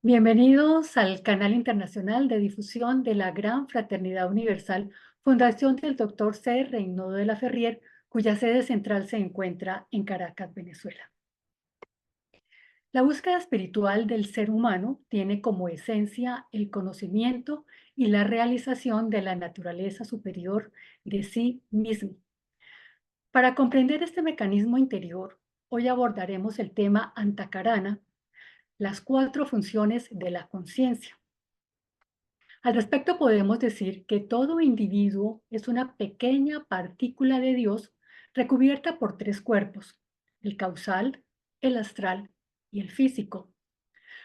Bienvenidos al canal internacional de difusión de la Gran Fraternidad Universal, Fundación del Dr. C. Reynodo de la Ferrier, cuya sede central se encuentra en Caracas, Venezuela. La búsqueda espiritual del ser humano tiene como esencia el conocimiento y la realización de la naturaleza superior de sí mismo. Para comprender este mecanismo interior, hoy abordaremos el tema Antakarana, las cuatro funciones de la conciencia. Al respecto podemos decir que todo individuo es una pequeña partícula de Dios recubierta por tres cuerpos: el causal, el astral y el físico.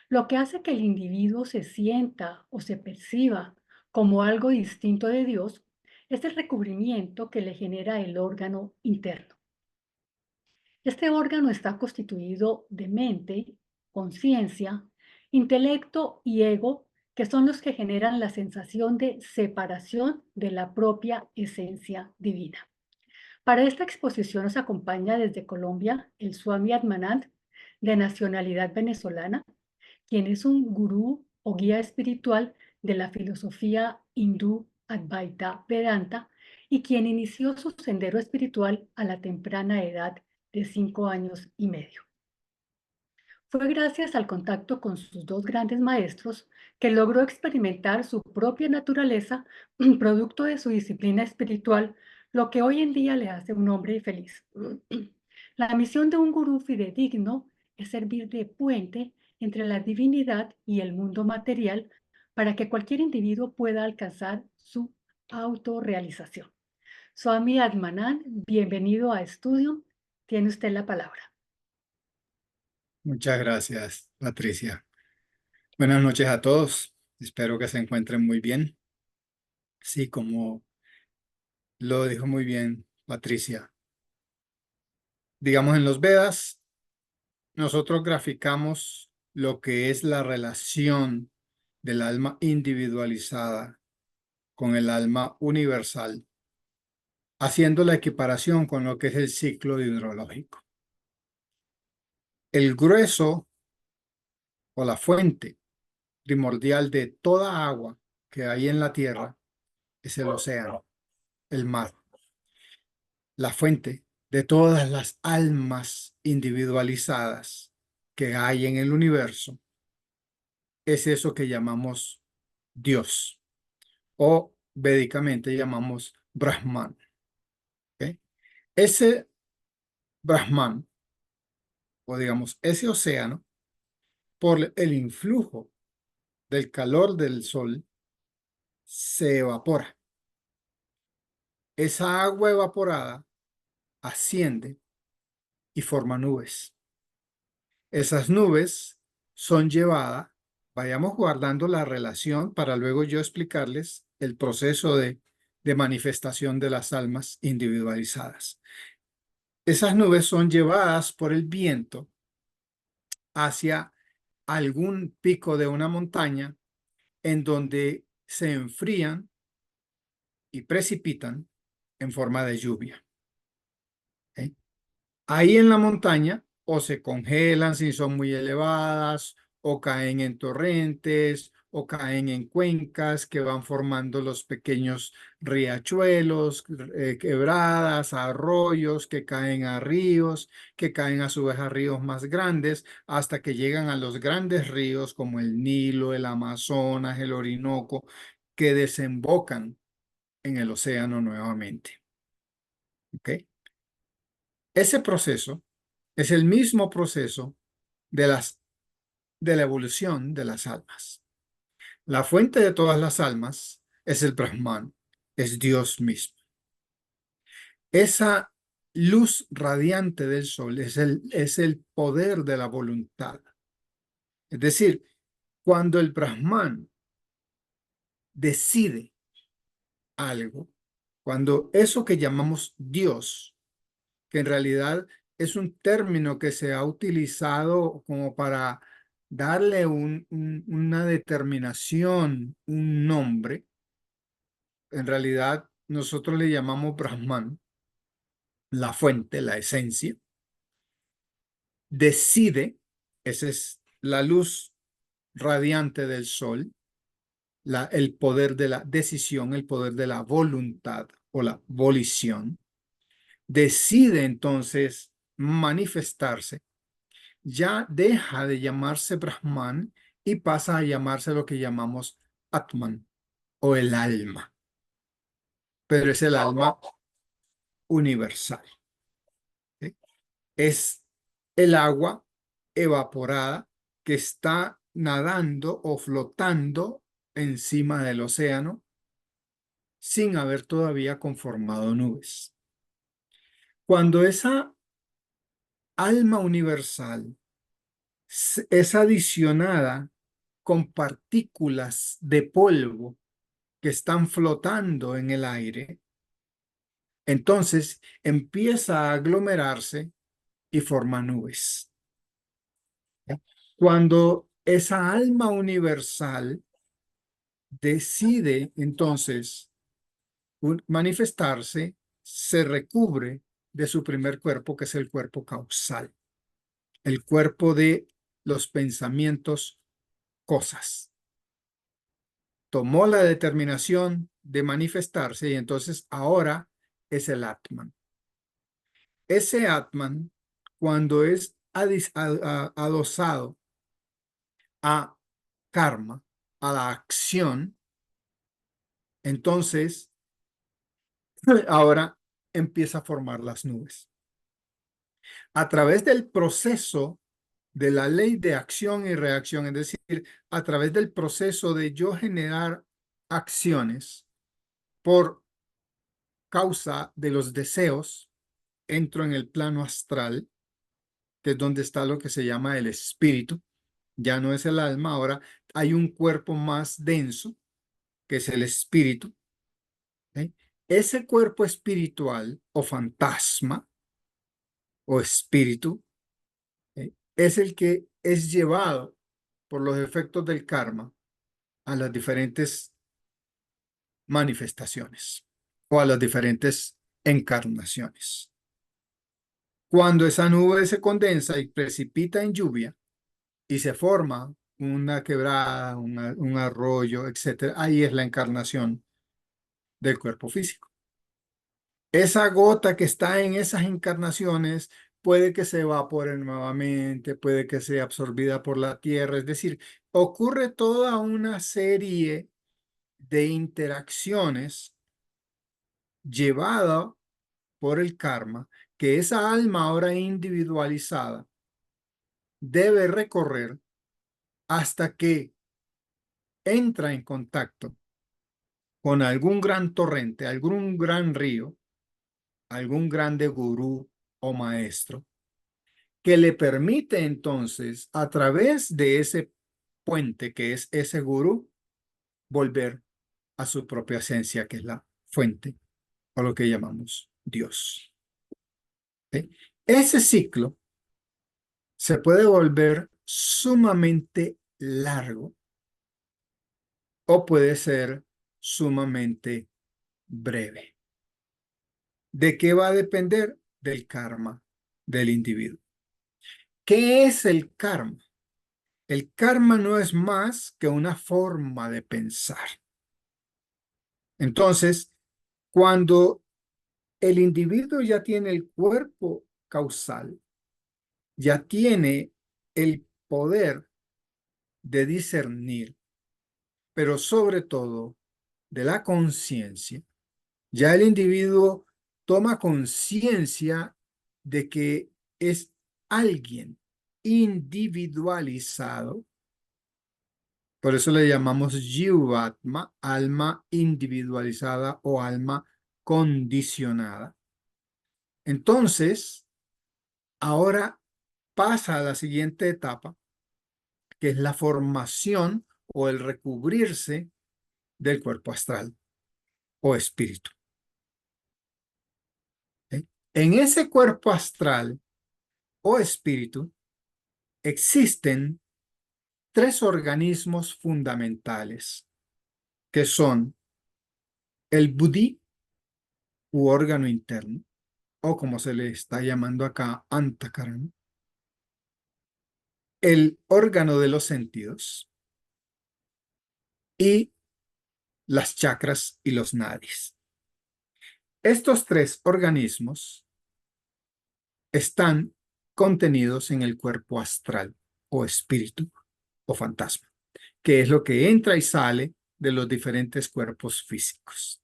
Lo que hace que el individuo se sienta o se perciba como algo distinto de Dios es el recubrimiento que le genera el órgano interno. Este órgano está constituido de mente, conciencia, intelecto y ego, que son los que generan la sensación de separación de la propia esencia divina. Para esta exposición nos acompaña desde Colombia el Swami Atmanand, de nacionalidad venezolana, quien es un gurú o guía espiritual de la filosofía hindú Advaita Vedanta y quien inició su sendero espiritual a la temprana edad de 5 años y medio. Fue gracias al contacto con sus dos grandes maestros que logró experimentar su propia naturaleza, producto de su disciplina espiritual, lo que hoy en día le hace un hombre feliz. La misión de un gurú fidedigno es servir de puente entre la divinidad y el mundo material para que cualquier individuo pueda alcanzar su autorrealización. Swami Atmanand, bienvenido a Estudio. Tiene usted la palabra. Muchas gracias, Patricia. Buenas noches a todos. Espero que se encuentren muy bien. Sí, como lo dijo muy bien Patricia. Digamos, en los Vedas, nosotros graficamos lo que es la relación del alma individualizada con el alma universal, haciendo la equiparación con lo que es el ciclo hidrológico. El grueso o la fuente primordial de toda agua que hay en la tierra es el océano, el mar. La fuente de todas las almas individualizadas que hay en el universo es eso que llamamos Dios o védicamente llamamos Brahman. ¿Ok? Ese Brahman, o digamos ese océano, por el influjo del calor del sol, se evapora. Esa agua evaporada asciende y forma nubes. Esas nubes son llevadas, vayamos guardando la relación para luego yo explicarles el proceso de manifestación de las almas individualizadas. Esas nubes son llevadas por el viento hacia algún pico de una montaña en donde se enfrían y precipitan en forma de lluvia. ¿Ok? Ahí en la montaña o se congelan si son muy elevadas, o caen en torrentes, o caen en cuencas que van formando los pequeños riachuelos, quebradas, arroyos que caen a ríos, que caen a su vez a ríos más grandes, hasta que llegan a los grandes ríos como el Nilo, el Amazonas, el Orinoco, que desembocan en el océano nuevamente. ¿Ok? Ese proceso es el mismo proceso de de la evolución de las almas. La fuente de todas las almas es el Brahman, es Dios mismo. Esa luz radiante del sol es el poder de la voluntad. Es decir, cuando el Brahman decide algo, cuando eso que llamamos Dios, que en realidad es un término que se ha utilizado como para darle una determinación, un nombre. En realidad, nosotros le llamamos Brahman, la fuente, la esencia. Decide, esa es la luz radiante del sol, el poder de la decisión, el poder de la voluntad o la volición, decide entonces manifestarse, ya deja de llamarse Brahman y pasa a llamarse lo que llamamos Atman o el alma, pero es el alma universal. ¿Sí? Es el agua evaporada que está nadando o flotando encima del océano sin haber todavía conformado nubes. Cuando esa alma universal es adicionada con partículas de polvo que están flotando en el aire, entonces empieza a aglomerarse y forma nubes. Cuando esa alma universal decide entonces manifestarse, se recubre de su primer cuerpo, que es el cuerpo causal, el cuerpo de los pensamientos, cosas. Tomó la determinación de manifestarse y entonces ahora es el Atman. Ese Atman, cuando es adosado a karma, a la acción, entonces ahora empieza a formar las nubes. A través del proceso de la ley de acción y reacción, es decir, a través del proceso de yo generar acciones por causa de los deseos, entro en el plano astral, que es donde está lo que se llama el espíritu. Ya no es el alma, ahora hay un cuerpo más denso, que es el espíritu. ¿Sí? Ese cuerpo espiritual o fantasma o espíritu, ¿sí?, es el que es llevado por los efectos del karma a las diferentes manifestaciones o a las diferentes encarnaciones. Cuando esa nube se condensa y precipita en lluvia y se forma una quebrada, un arroyo, etcétera, ahí es la encarnación del cuerpo físico. Esa gota que está en esas encarnaciones puede que se evapore nuevamente, puede que sea absorbida por la tierra, es decir, ocurre toda una serie de interacciones llevada por el karma que esa alma ahora individualizada debe recorrer hasta que entra en contacto con algún gran torrente, algún gran río, algún grande gurú o maestro, que le permite entonces, a través de ese puente que es ese gurú, volver a su propia esencia, que es la fuente, o lo que llamamos Dios. ¿Sí? Ese ciclo se puede volver sumamente largo o puede ser sumamente breve. ¿De qué va a depender? Del karma del individuo. ¿Qué es el karma? El karma no es más que una forma de pensar. Entonces, cuando el individuo ya tiene el cuerpo causal, ya tiene el poder de discernir, pero sobre todo de la conciencia, ya el individuo toma conciencia de que es alguien individualizado. Por eso le llamamos Jivatma, alma individualizada o alma condicionada. Entonces, ahora pasa a la siguiente etapa, que es la formación o el recubrirse del cuerpo astral o espíritu. ¿Sí? En ese cuerpo astral o espíritu existen tres organismos fundamentales, que son el buddhi u órgano interno, o como se le está llamando acá, Antakaran, el órgano de los sentidos, y las chakras y los nadis. Estos tres organismos están contenidos en el cuerpo astral o espíritu o fantasma, que es lo que entra y sale de los diferentes cuerpos físicos.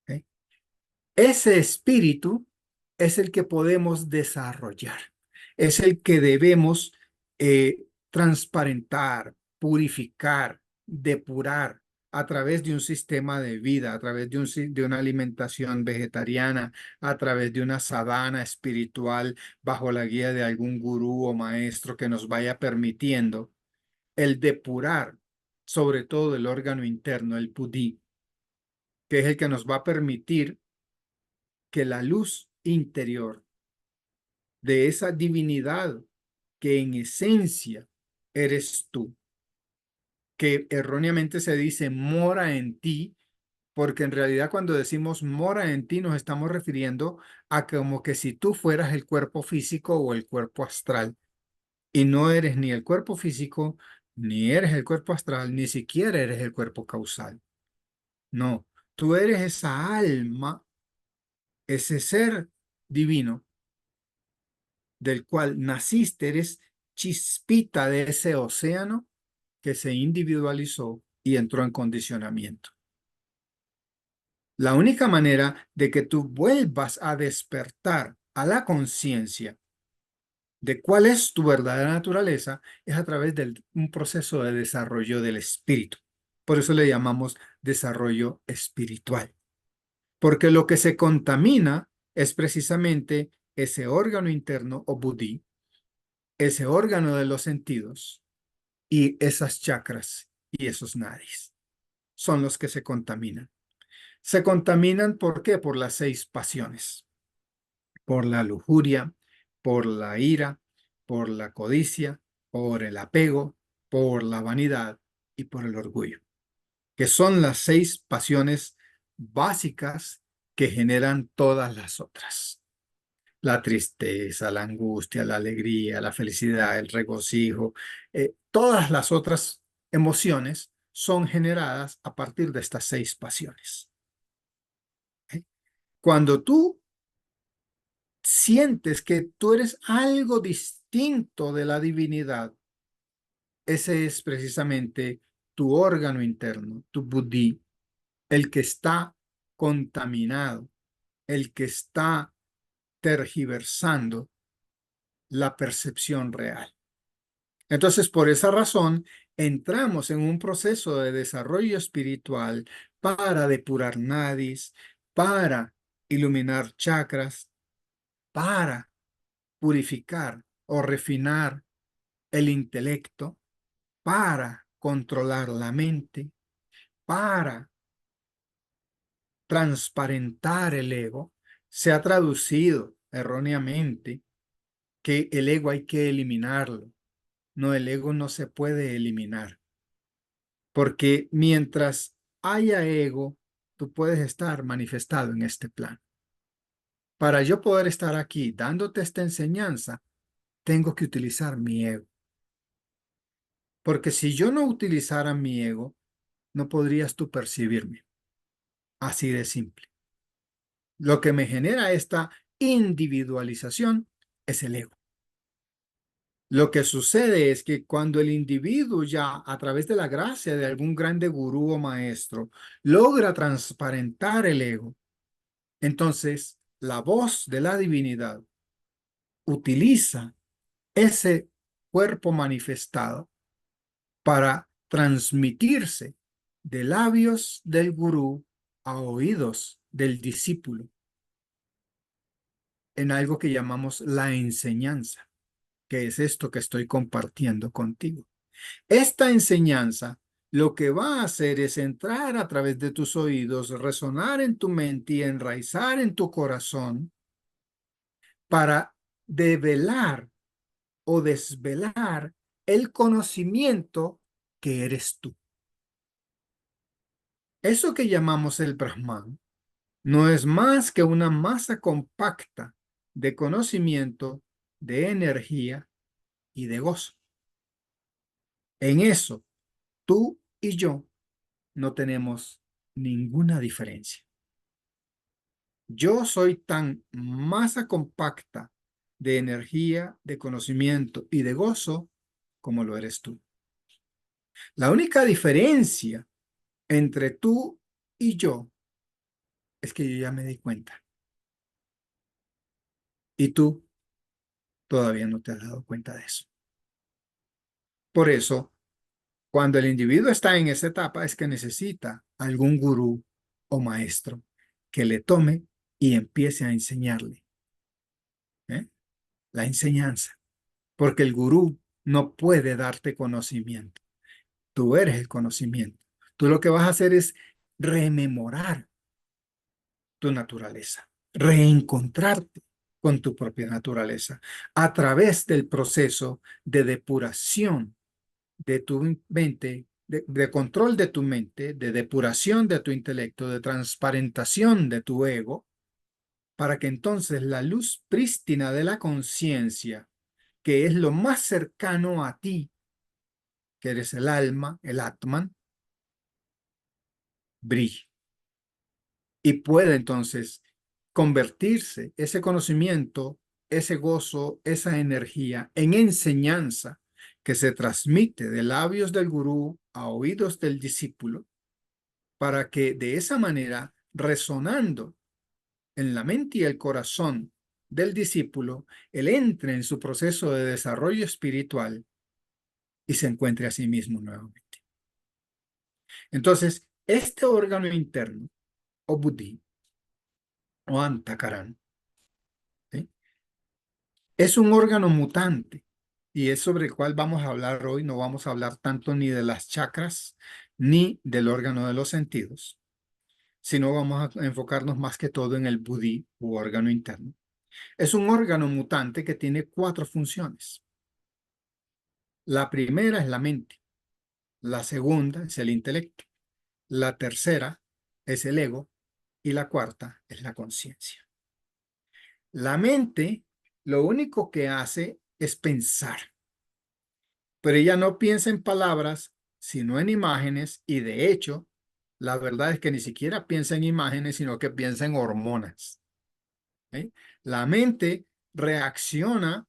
¿Ok? Ese espíritu es el que podemos desarrollar, es el que debemos transparentar, purificar, depurar a través de un sistema de vida, a través de una alimentación vegetariana, a través de una sadhana espiritual bajo la guía de algún gurú o maestro que nos vaya permitiendo el depurar, sobre todo el órgano interno, el buddhi, que es el que nos va a permitir que la luz interior de esa divinidad que en esencia eres tú, que erróneamente se dice mora en ti, porque en realidad cuando decimos mora en ti nos estamos refiriendo a como que si tú fueras el cuerpo físico o el cuerpo astral, y no eres ni el cuerpo físico, ni eres el cuerpo astral, ni siquiera eres el cuerpo causal. No, tú eres esa alma, ese ser divino del cual naciste, eres chispita de ese océano que se individualizó y entró en condicionamiento. La única manera de que tú vuelvas a despertar a la conciencia de cuál es tu verdadera naturaleza es a través de un proceso de desarrollo del espíritu. Por eso le llamamos desarrollo espiritual, porque lo que se contamina es precisamente ese órgano interno o buddhi, ese órgano de los sentidos y esas chakras y esos nadis son los que se contaminan. Se contaminan, ¿por qué? Por las 6 pasiones, por la lujuria, por la ira, por la codicia, por el apego, por la vanidad y por el orgullo, que son las 6 pasiones básicas que generan todas las otras. La tristeza, la angustia, la alegría, la felicidad, el regocijo, todas las otras emociones son generadas a partir de estas 6 pasiones. Cuando tú sientes que tú eres algo distinto de la divinidad, ese es precisamente tu órgano interno, tu buddhi, el que está contaminado, el que está tergiversando la percepción real. Entonces, por esa razón, entramos en un proceso de desarrollo espiritual para depurar nadis, para iluminar chakras, para purificar o refinar el intelecto, para controlar la mente, para transparentar el ego. Se ha traducido erróneamente que el ego hay que eliminarlo. No, el ego no se puede eliminar, porque mientras haya ego, tú puedes estar manifestado en este plan. Para yo poder estar aquí dándote esta enseñanza, tengo que utilizar mi ego. Porque si yo no utilizara mi ego, no podrías tú percibirme. Así de simple. Lo que me genera esta individualización es el ego. Lo que sucede es que cuando el individuo ya a través de la gracia de algún grande gurú o maestro logra transparentar el ego, entonces la voz de la divinidad utiliza ese cuerpo manifestado para transmitirse de labios del gurú a oídos del discípulo en algo que llamamos la enseñanza, que es esto que estoy compartiendo contigo. Esta enseñanza lo que va a hacer es entrar a través de tus oídos, resonar en tu mente y enraizar en tu corazón para develar o desvelar el conocimiento que eres tú. Eso que llamamos el Brahman no es más que una masa compacta de conocimiento, de energía y de gozo. En eso, tú y yo no tenemos ninguna diferencia. Yo soy tan masa compacta de energía, de conocimiento y de gozo como lo eres tú. La única diferencia entre tú y yo es que yo ya me di cuenta y tú todavía no te has dado cuenta de eso. Por eso, cuando el individuo está en esa etapa es que necesita algún gurú o maestro que le tome y empiece a enseñarle, ¿eh? La enseñanza, porque el gurú no puede darte conocimiento. Tú eres el conocimiento. Tú lo que vas a hacer es rememorar tu naturaleza, reencontrarte con tu propia naturaleza a través del proceso de depuración de tu mente, de control de tu mente, de depuración de tu intelecto, de transparentación de tu ego, para que entonces la luz prístina de la conciencia, que es lo más cercano a ti, que eres el alma, el Atman, brille y puede entonces convertirse ese conocimiento, ese gozo, esa energía en enseñanza que se transmite de labios del gurú a oídos del discípulo, para que de esa manera, resonando en la mente y el corazón del discípulo, él entre en su proceso de desarrollo espiritual y se encuentre a sí mismo nuevamente. Entonces, este órgano interno, o buddhi, o antakaran, ¿sí? Es un órgano mutante y es sobre el cual vamos a hablar hoy. No vamos a hablar tanto ni de las chakras ni del órgano de los sentidos, sino vamos a enfocarnos más que todo en el buddhi u órgano interno. Es un órgano mutante que tiene 4 funciones. La primera es la mente, la segunda es el intelecto, la tercera es el ego y la cuarta es la conciencia. La mente lo único que hace es pensar, pero ella no piensa en palabras, sino en imágenes, y de hecho, la verdad es que ni siquiera piensa en imágenes, sino que piensa en hormonas. ¿Sí? La mente reacciona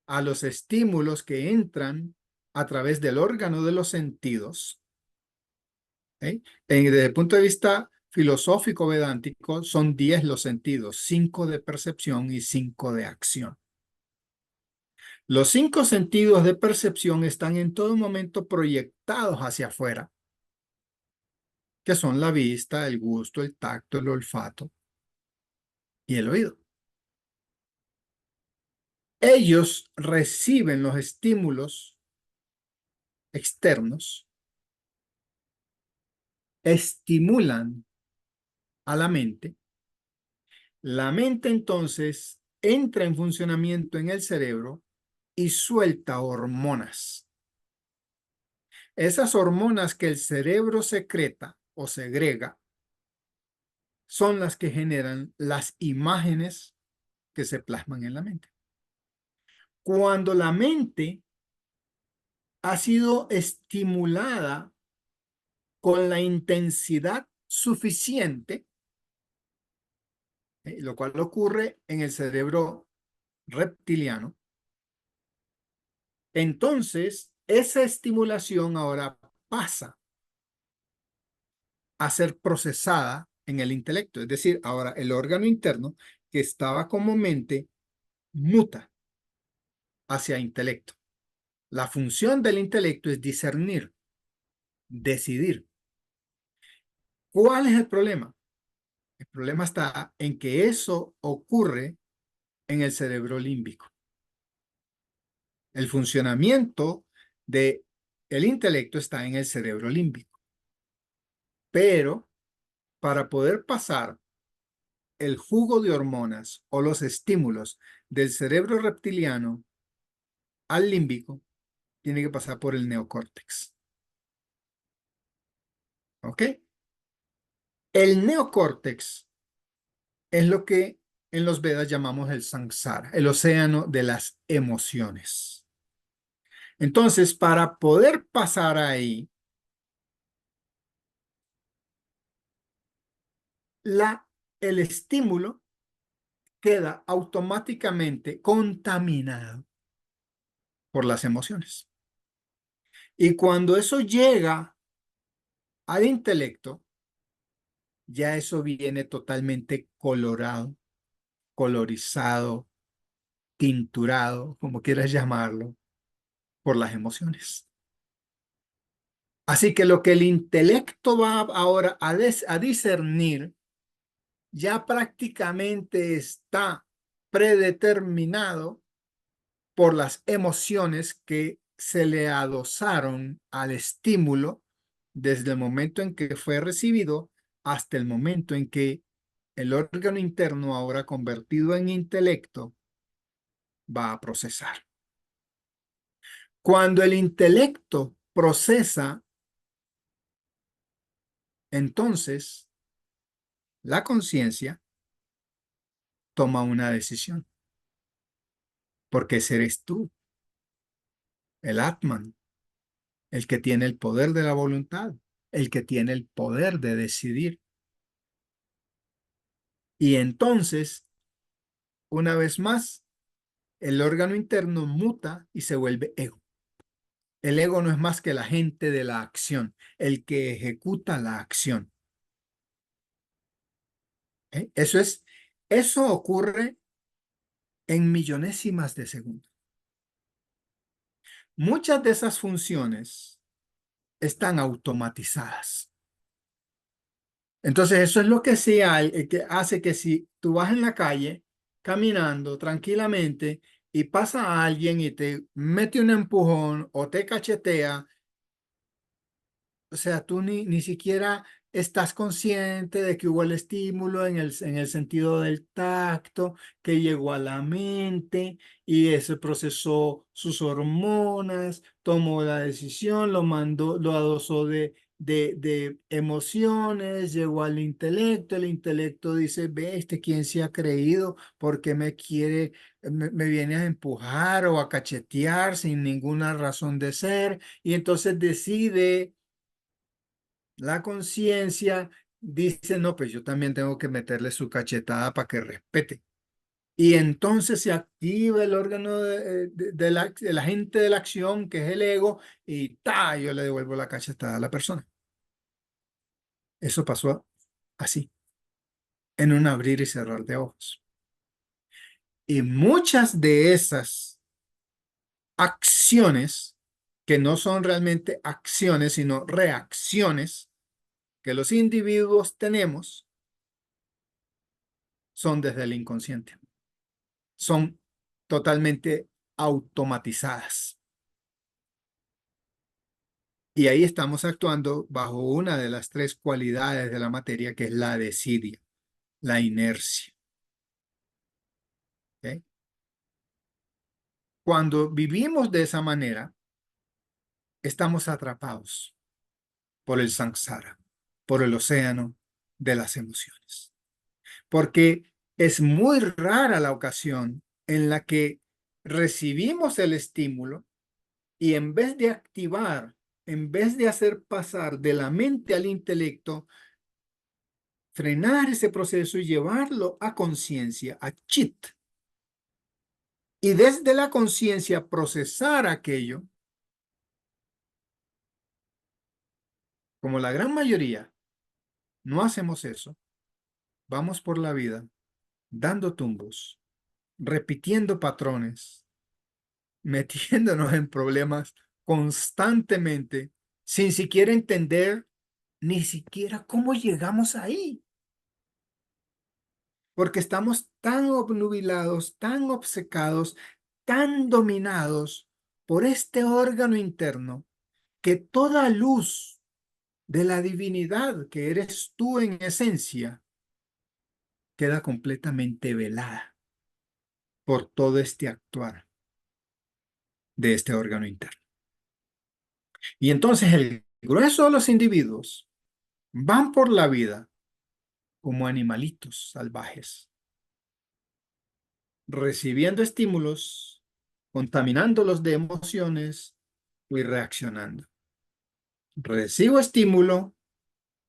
a los estímulos que entran a través del órgano de los sentidos. ¿Sí? Desde el punto de vista filosófico vedántico, son 10 los sentidos, 5 de percepción y 5 de acción. Los 5 sentidos de percepción están en todo momento proyectados hacia afuera, que son la vista, el gusto, el tacto, el olfato y el oído. Ellos reciben los estímulos externos, estimulan a la mente entonces entra en funcionamiento en el cerebro y suelta hormonas. Esas hormonas que el cerebro secreta o segrega son las que generan las imágenes que se plasman en la mente. Cuando la mente ha sido estimulada con la intensidad suficiente, lo cual ocurre en el cerebro reptiliano, entonces esa estimulación ahora pasa a ser procesada en el intelecto. Es decir, ahora el órgano interno que estaba como mente muta hacia intelecto. La función del intelecto es discernir, decidir. ¿Cuál es el problema? El problema está en que eso ocurre en el cerebro límbico. El funcionamiento del intelecto está en el cerebro límbico. Pero para poder pasar el jugo de hormonas o los estímulos del cerebro reptiliano al límbico, tiene que pasar por el neocórtex. ¿Ok? El neocórtex es lo que en los Vedas llamamos el samsara, el océano de las emociones. Entonces, para poder pasar ahí, el estímulo queda automáticamente contaminado por las emociones. Y cuando eso llega al intelecto, ya eso viene totalmente colorado, colorizado, tinturado, como quieras llamarlo, por las emociones. Así que lo que el intelecto va ahora a discernir ya prácticamente está predeterminado por las emociones que se le adosaron al estímulo desde el momento en que fue recibido hasta el momento en que el órgano interno, ahora convertido en intelecto, va a procesar. Cuando el intelecto procesa, entonces la conciencia toma una decisión, porque ese eres tú, el Atman, el que tiene el poder de la voluntad, el que tiene el poder de decidir. Y entonces, una vez más, el órgano interno muta y se vuelve ego. El ego no es más que el agente de la acción, el que ejecuta la acción. ¿Eh? Eso ocurre en millonésimas de segundo. Muchas de esas funciones están automatizadas. Entonces, eso es lo que, que hace que si tú vas en la calle caminando tranquilamente y pasa a alguien y te mete un empujón o te cachetea, o sea, tú ni siquiera estás consciente de que hubo el estímulo en el sentido del tacto, que llegó a la mente y ese procesó sus hormonas, tomó la decisión, lo mandó, lo adosó de emociones, llegó al intelecto, el intelecto dice, ve, ¿quién se ha creído? ¿Por qué me quiere, me viene a empujar o a cachetear sin ninguna razón de ser? Y entonces decide la conciencia, dice, no, pues yo también tengo que meterle su cachetada para que respete. Y entonces se activa el órgano del agente de la acción, que es el ego, y ta, yo le devuelvo la cachetada a la persona. Eso pasó así, en un abrir y cerrar de ojos. Y muchas de esas acciones, que no son realmente acciones, sino reacciones que los individuos tenemos, son desde el inconsciente. Son totalmente automatizadas. Y ahí estamos actuando bajo una de las tres cualidades de la materia, que es la desidia, la inercia. ¿Ok? Cuando vivimos de esa manera, estamos atrapados por el samsara, por el océano de las emociones. Porque es muy rara la ocasión en la que recibimos el estímulo y en vez de activar, en vez de hacer pasar de la mente al intelecto, frenar ese proceso y llevarlo a conciencia, a chit, y desde la conciencia procesar aquello, como la gran mayoría no hacemos eso, vamos por la vida dando tumbos, repitiendo patrones, metiéndonos en problemas constantemente, sin siquiera entender ni siquiera cómo llegamos ahí. Porque estamos tan obnubilados, tan obcecados, tan dominados por este órgano interno, que toda luz de la divinidad que eres tú en esencia queda completamente velada por todo este actuar de este órgano interno. Y entonces el grueso de los individuos van por la vida como animalitos salvajes, recibiendo estímulos, contaminándolos de emociones y reaccionando. Recibo estímulo,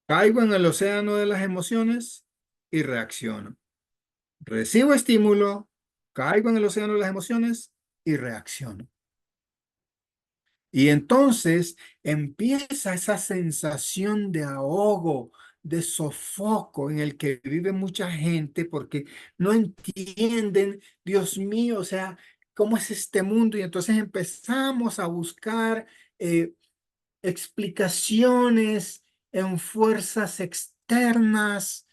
caigo en el océano de las emociones y reacciono. Recibo estímulo, caigo en el océano de las emociones y reacciono. Y entonces empieza esa sensación de ahogo, de sofoco en el que vive mucha gente porque no entienden, Dios mío, o sea, cómo es este mundo. Y entonces empezamos a buscar explicaciones en fuerzas externas,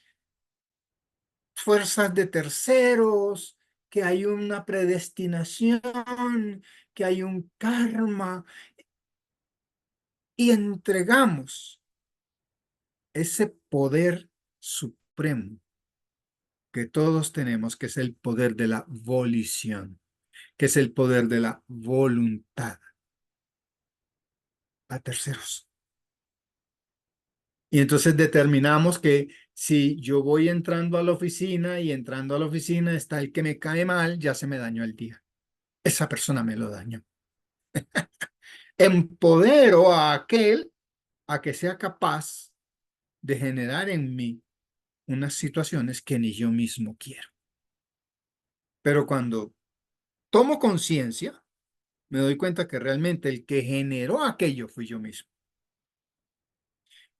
fuerzas de terceros, que hay una predestinación, que hay un karma, y entregamos ese poder supremo que todos tenemos, que es el poder de la volición, que es el poder de la voluntad, a terceros. Y entonces determinamos que si yo voy entrando a la oficina y entrando a la oficina está el que me cae mal, ya se me dañó el día. Esa persona me lo dañó. Empodero a aquel a que sea capaz de generar en mí unas situaciones que ni yo mismo quiero. Pero cuando tomo conciencia, me doy cuenta que realmente el que generó aquello fui yo mismo.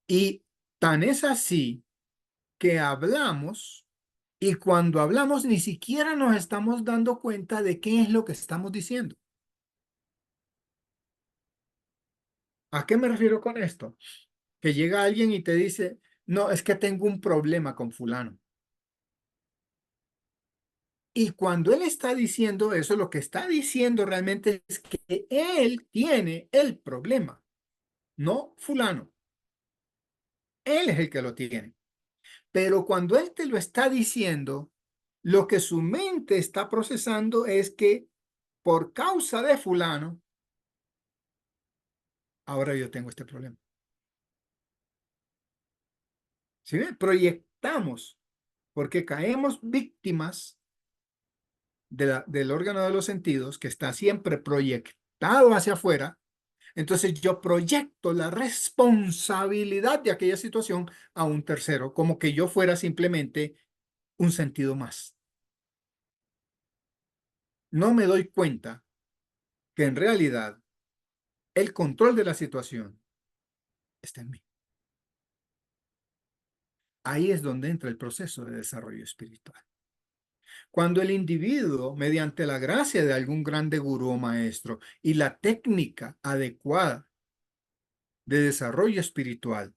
Y tan es así que hablamos y cuando hablamos ni siquiera nos estamos dando cuenta de qué es lo que estamos diciendo. ¿A qué me refiero con esto? Que llega alguien y te dice, no, es que tengo un problema con fulano. Y cuando él está diciendo eso, lo que está diciendo realmente es que él tiene el problema, no fulano. Él es el que lo tiene. Pero cuando él te lo está diciendo, lo que su mente está procesando es que por causa de fulano, ahora yo tengo este problema. ¿Sí ven? Proyectamos, porque caemos víctimas del órgano de los sentidos que está siempre proyectado hacia afuera. Entonces yo proyecto la responsabilidad de aquella situación a un tercero, como que yo fuera simplemente un sentido más. No me doy cuenta que en realidad el control de la situación está en mí. Ahí es donde entra el proceso de desarrollo espiritual. Cuando el individuo, mediante la gracia de algún grande gurú o maestro y la técnica adecuada de desarrollo espiritual,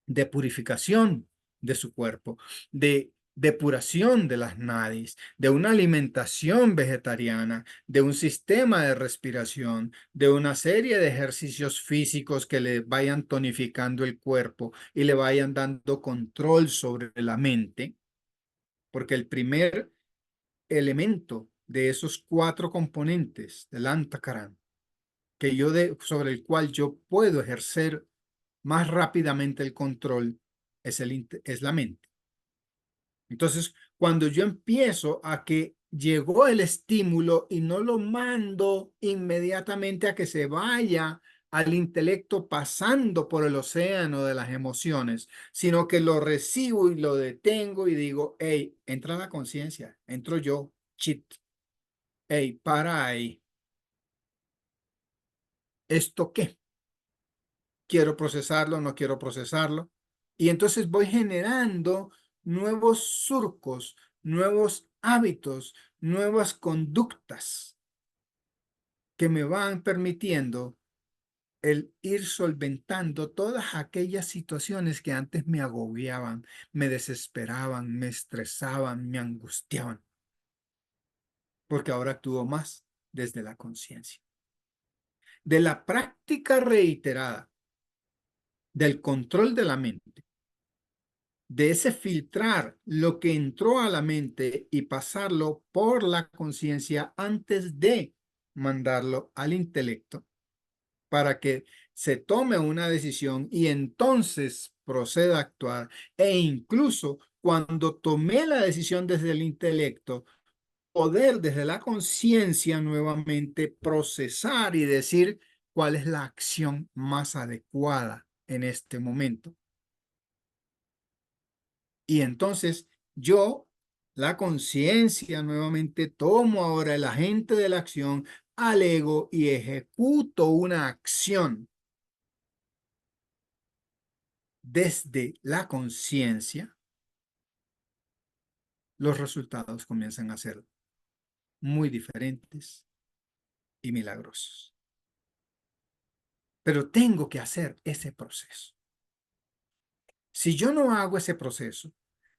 de purificación de su cuerpo, de depuración de las nadis, de una alimentación vegetariana, de un sistema de respiración, de una serie de ejercicios físicos que le vayan tonificando el cuerpo y le vayan dando control sobre la mente, porque el primer elemento de esos cuatro componentes del Antakaran, sobre el cual yo puedo ejercer más rápidamente el control, es la mente. Entonces, cuando yo empiezo a que llegó el estímulo y no lo mando inmediatamente a que se vaya al intelecto pasando por el océano de las emociones, sino que lo recibo y lo detengo y digo, hey, entra la conciencia, entro yo, chit, hey, para ahí. ¿Esto qué? ¿Quiero procesarlo? ¿No quiero procesarlo? Y entonces voy generando nuevos surcos, nuevos hábitos, nuevas conductas que me van permitiendo el ir solventando todas aquellas situaciones que antes me agobiaban, me desesperaban, me estresaban, me angustiaban, porque ahora actúo más desde la conciencia. De la práctica reiterada del control de la mente, de ese filtrar lo que entró a la mente y pasarlo por la conciencia antes de mandarlo al intelecto para que se tome una decisión y entonces proceda a actuar. E incluso cuando tomé la decisión desde el intelecto, poder desde la conciencia nuevamente procesar y decir cuál es la acción más adecuada en este momento. Y entonces yo, la conciencia, nuevamente tomo ahora el agente de la acción al ego y ejecuto una acción desde la conciencia, los resultados comienzan a ser muy diferentes y milagrosos. Pero tengo que hacer ese proceso. Si yo no hago ese proceso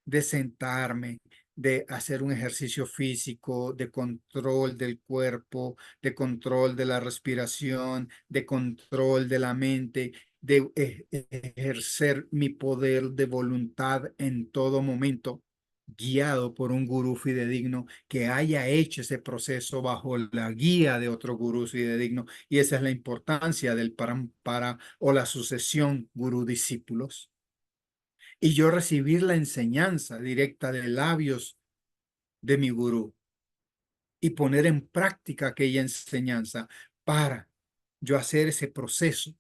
de sentarme, de hacer un ejercicio físico, de control del cuerpo, de control de la respiración, de control de la mente, de ejercer mi poder de voluntad en todo momento, guiado por un gurú fidedigno que haya hecho ese proceso bajo la guía de otro gurú fidedigno. Y esa es la importancia del parampara o la sucesión gurú-discípulos, y yo recibir la enseñanza directa de labios de mi gurú y poner en práctica aquella enseñanza para yo hacer ese proceso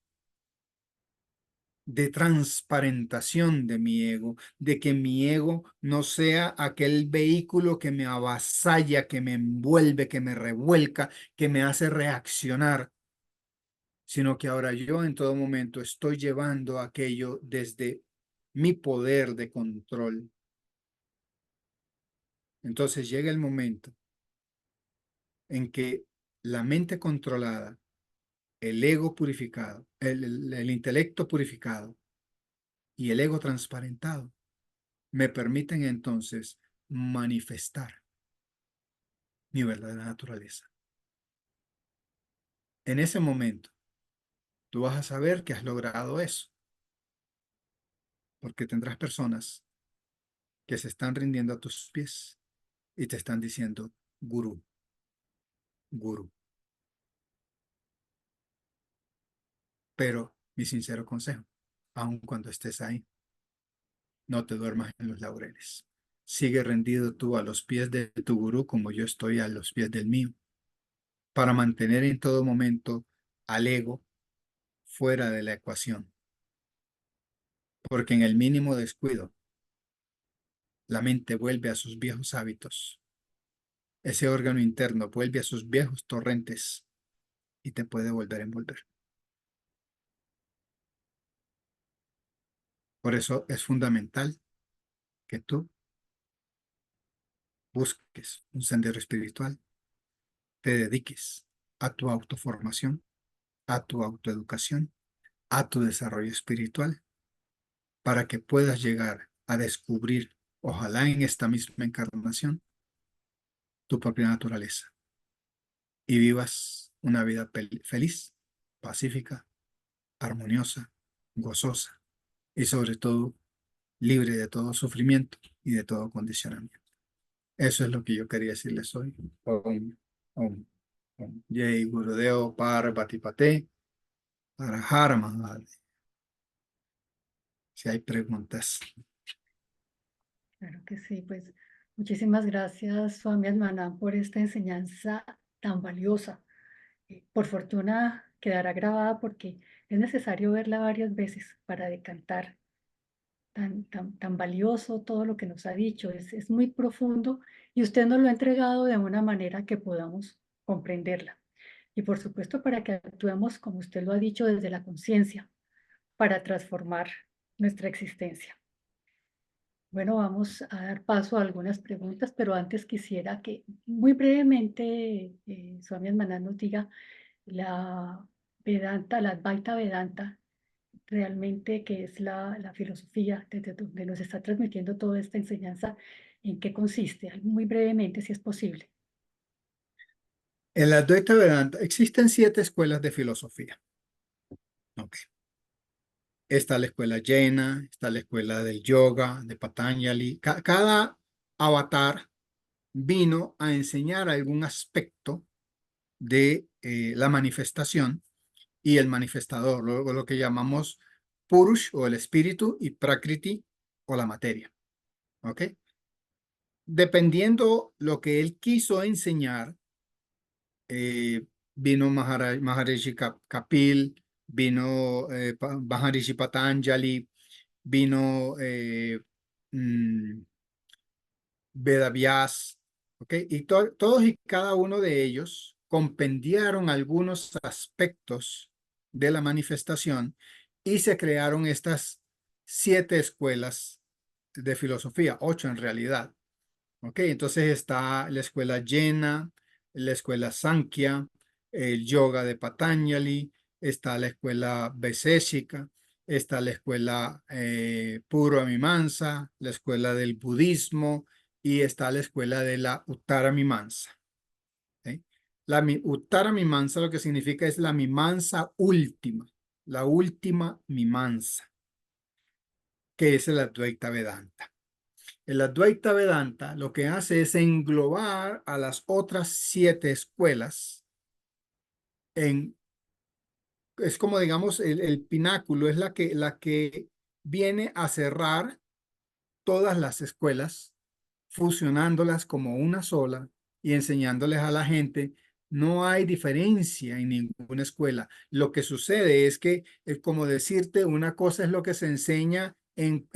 de transparentación de mi ego, de que mi ego no sea aquel vehículo que me avasalla, que me envuelve, que me revuelca, que me hace reaccionar, sino que ahora yo en todo momento estoy llevando aquello desde mi poder de control. Entonces llega el momento en que la mente controlada, el ego purificado, el intelecto purificado y el ego transparentado me permiten entonces manifestar mi verdadera naturaleza. En ese momento, tú vas a saber que has logrado eso, porque tendrás personas que se están rindiendo a tus pies y te están diciendo, gurú, gurú. Pero mi sincero consejo, aun cuando estés ahí, no te duermas en los laureles. Sigue rendido tú a los pies de tu gurú como yo estoy a los pies del mío, para mantener en todo momento al ego fuera de la ecuación. Porque en el mínimo descuido, la mente vuelve a sus viejos hábitos. Ese órgano interno vuelve a sus viejos torrentes y te puede volver a envolver. Por eso es fundamental que tú busques un sendero espiritual, te dediques a tu autoformación, a tu autoeducación, a tu desarrollo espiritual, para que puedas llegar a descubrir, ojalá en esta misma encarnación, tu propia naturaleza y vivas una vida feliz, pacífica, armoniosa, gozosa y sobre todo libre de todo sufrimiento y de todo condicionamiento. Eso es lo que yo quería decirles hoy. Om, om, om. Jai Gurudeo Parvati Pate Arahara Mahadev. Si hay preguntas. Claro que sí, pues muchísimas gracias, Swami Atmanand, por esta enseñanza tan valiosa. Por fortuna quedará grabada porque es necesario verla varias veces para decantar. Tan valioso todo lo que nos ha dicho, es muy profundo y usted nos lo ha entregado de una manera que podamos comprenderla. Y por supuesto para que actuemos, como usted lo ha dicho, desde la conciencia, para transformar nuestra existencia. Bueno, vamos a dar paso a algunas preguntas, pero antes quisiera que muy brevemente Swami Atmanand nos diga la Vedanta, la Advaita Vedanta, realmente que es la filosofía desde donde nos está transmitiendo toda esta enseñanza, en qué consiste, muy brevemente si es posible. En la Advaita Vedanta existen 7 escuelas de filosofía. Okay. Está la escuela Jaina, está la escuela del yoga, de Patanjali. Cada avatar vino a enseñar algún aspecto de la manifestación y el manifestador, luego lo que llamamos Purush o el espíritu y Prakriti o la materia. ¿Ok? Dependiendo lo que él quiso enseñar, vino Maharishi Kapil, vino Maharishi Patanjali, vino Vedavyas, ¿ok? Y todos y cada uno de ellos compendiaron algunos aspectos de la manifestación y se crearon estas 7 escuelas de filosofía, 8 en realidad. ¿Ok? Entonces está la escuela Jena, la escuela Sankhya, el yoga de Patanjali, está la escuela Vaiseshika, está la escuela Purva Mimamsa, la escuela del budismo y está la escuela de la Uttara Mimamsa. ¿Ok? Uttara Mimamsa lo que significa es la Mimamsa última, la última Mimamsa, que es el Advaita Vedanta. El Advaita Vedanta lo que hace es englobar a las otras 7 escuelas en, es como digamos el pináculo, es la que viene a cerrar todas las escuelas, fusionándolas como una sola y enseñándoles a la gente. No hay diferencia en ninguna escuela. Lo que sucede es que, es como decirte, una cosa es lo que se enseña en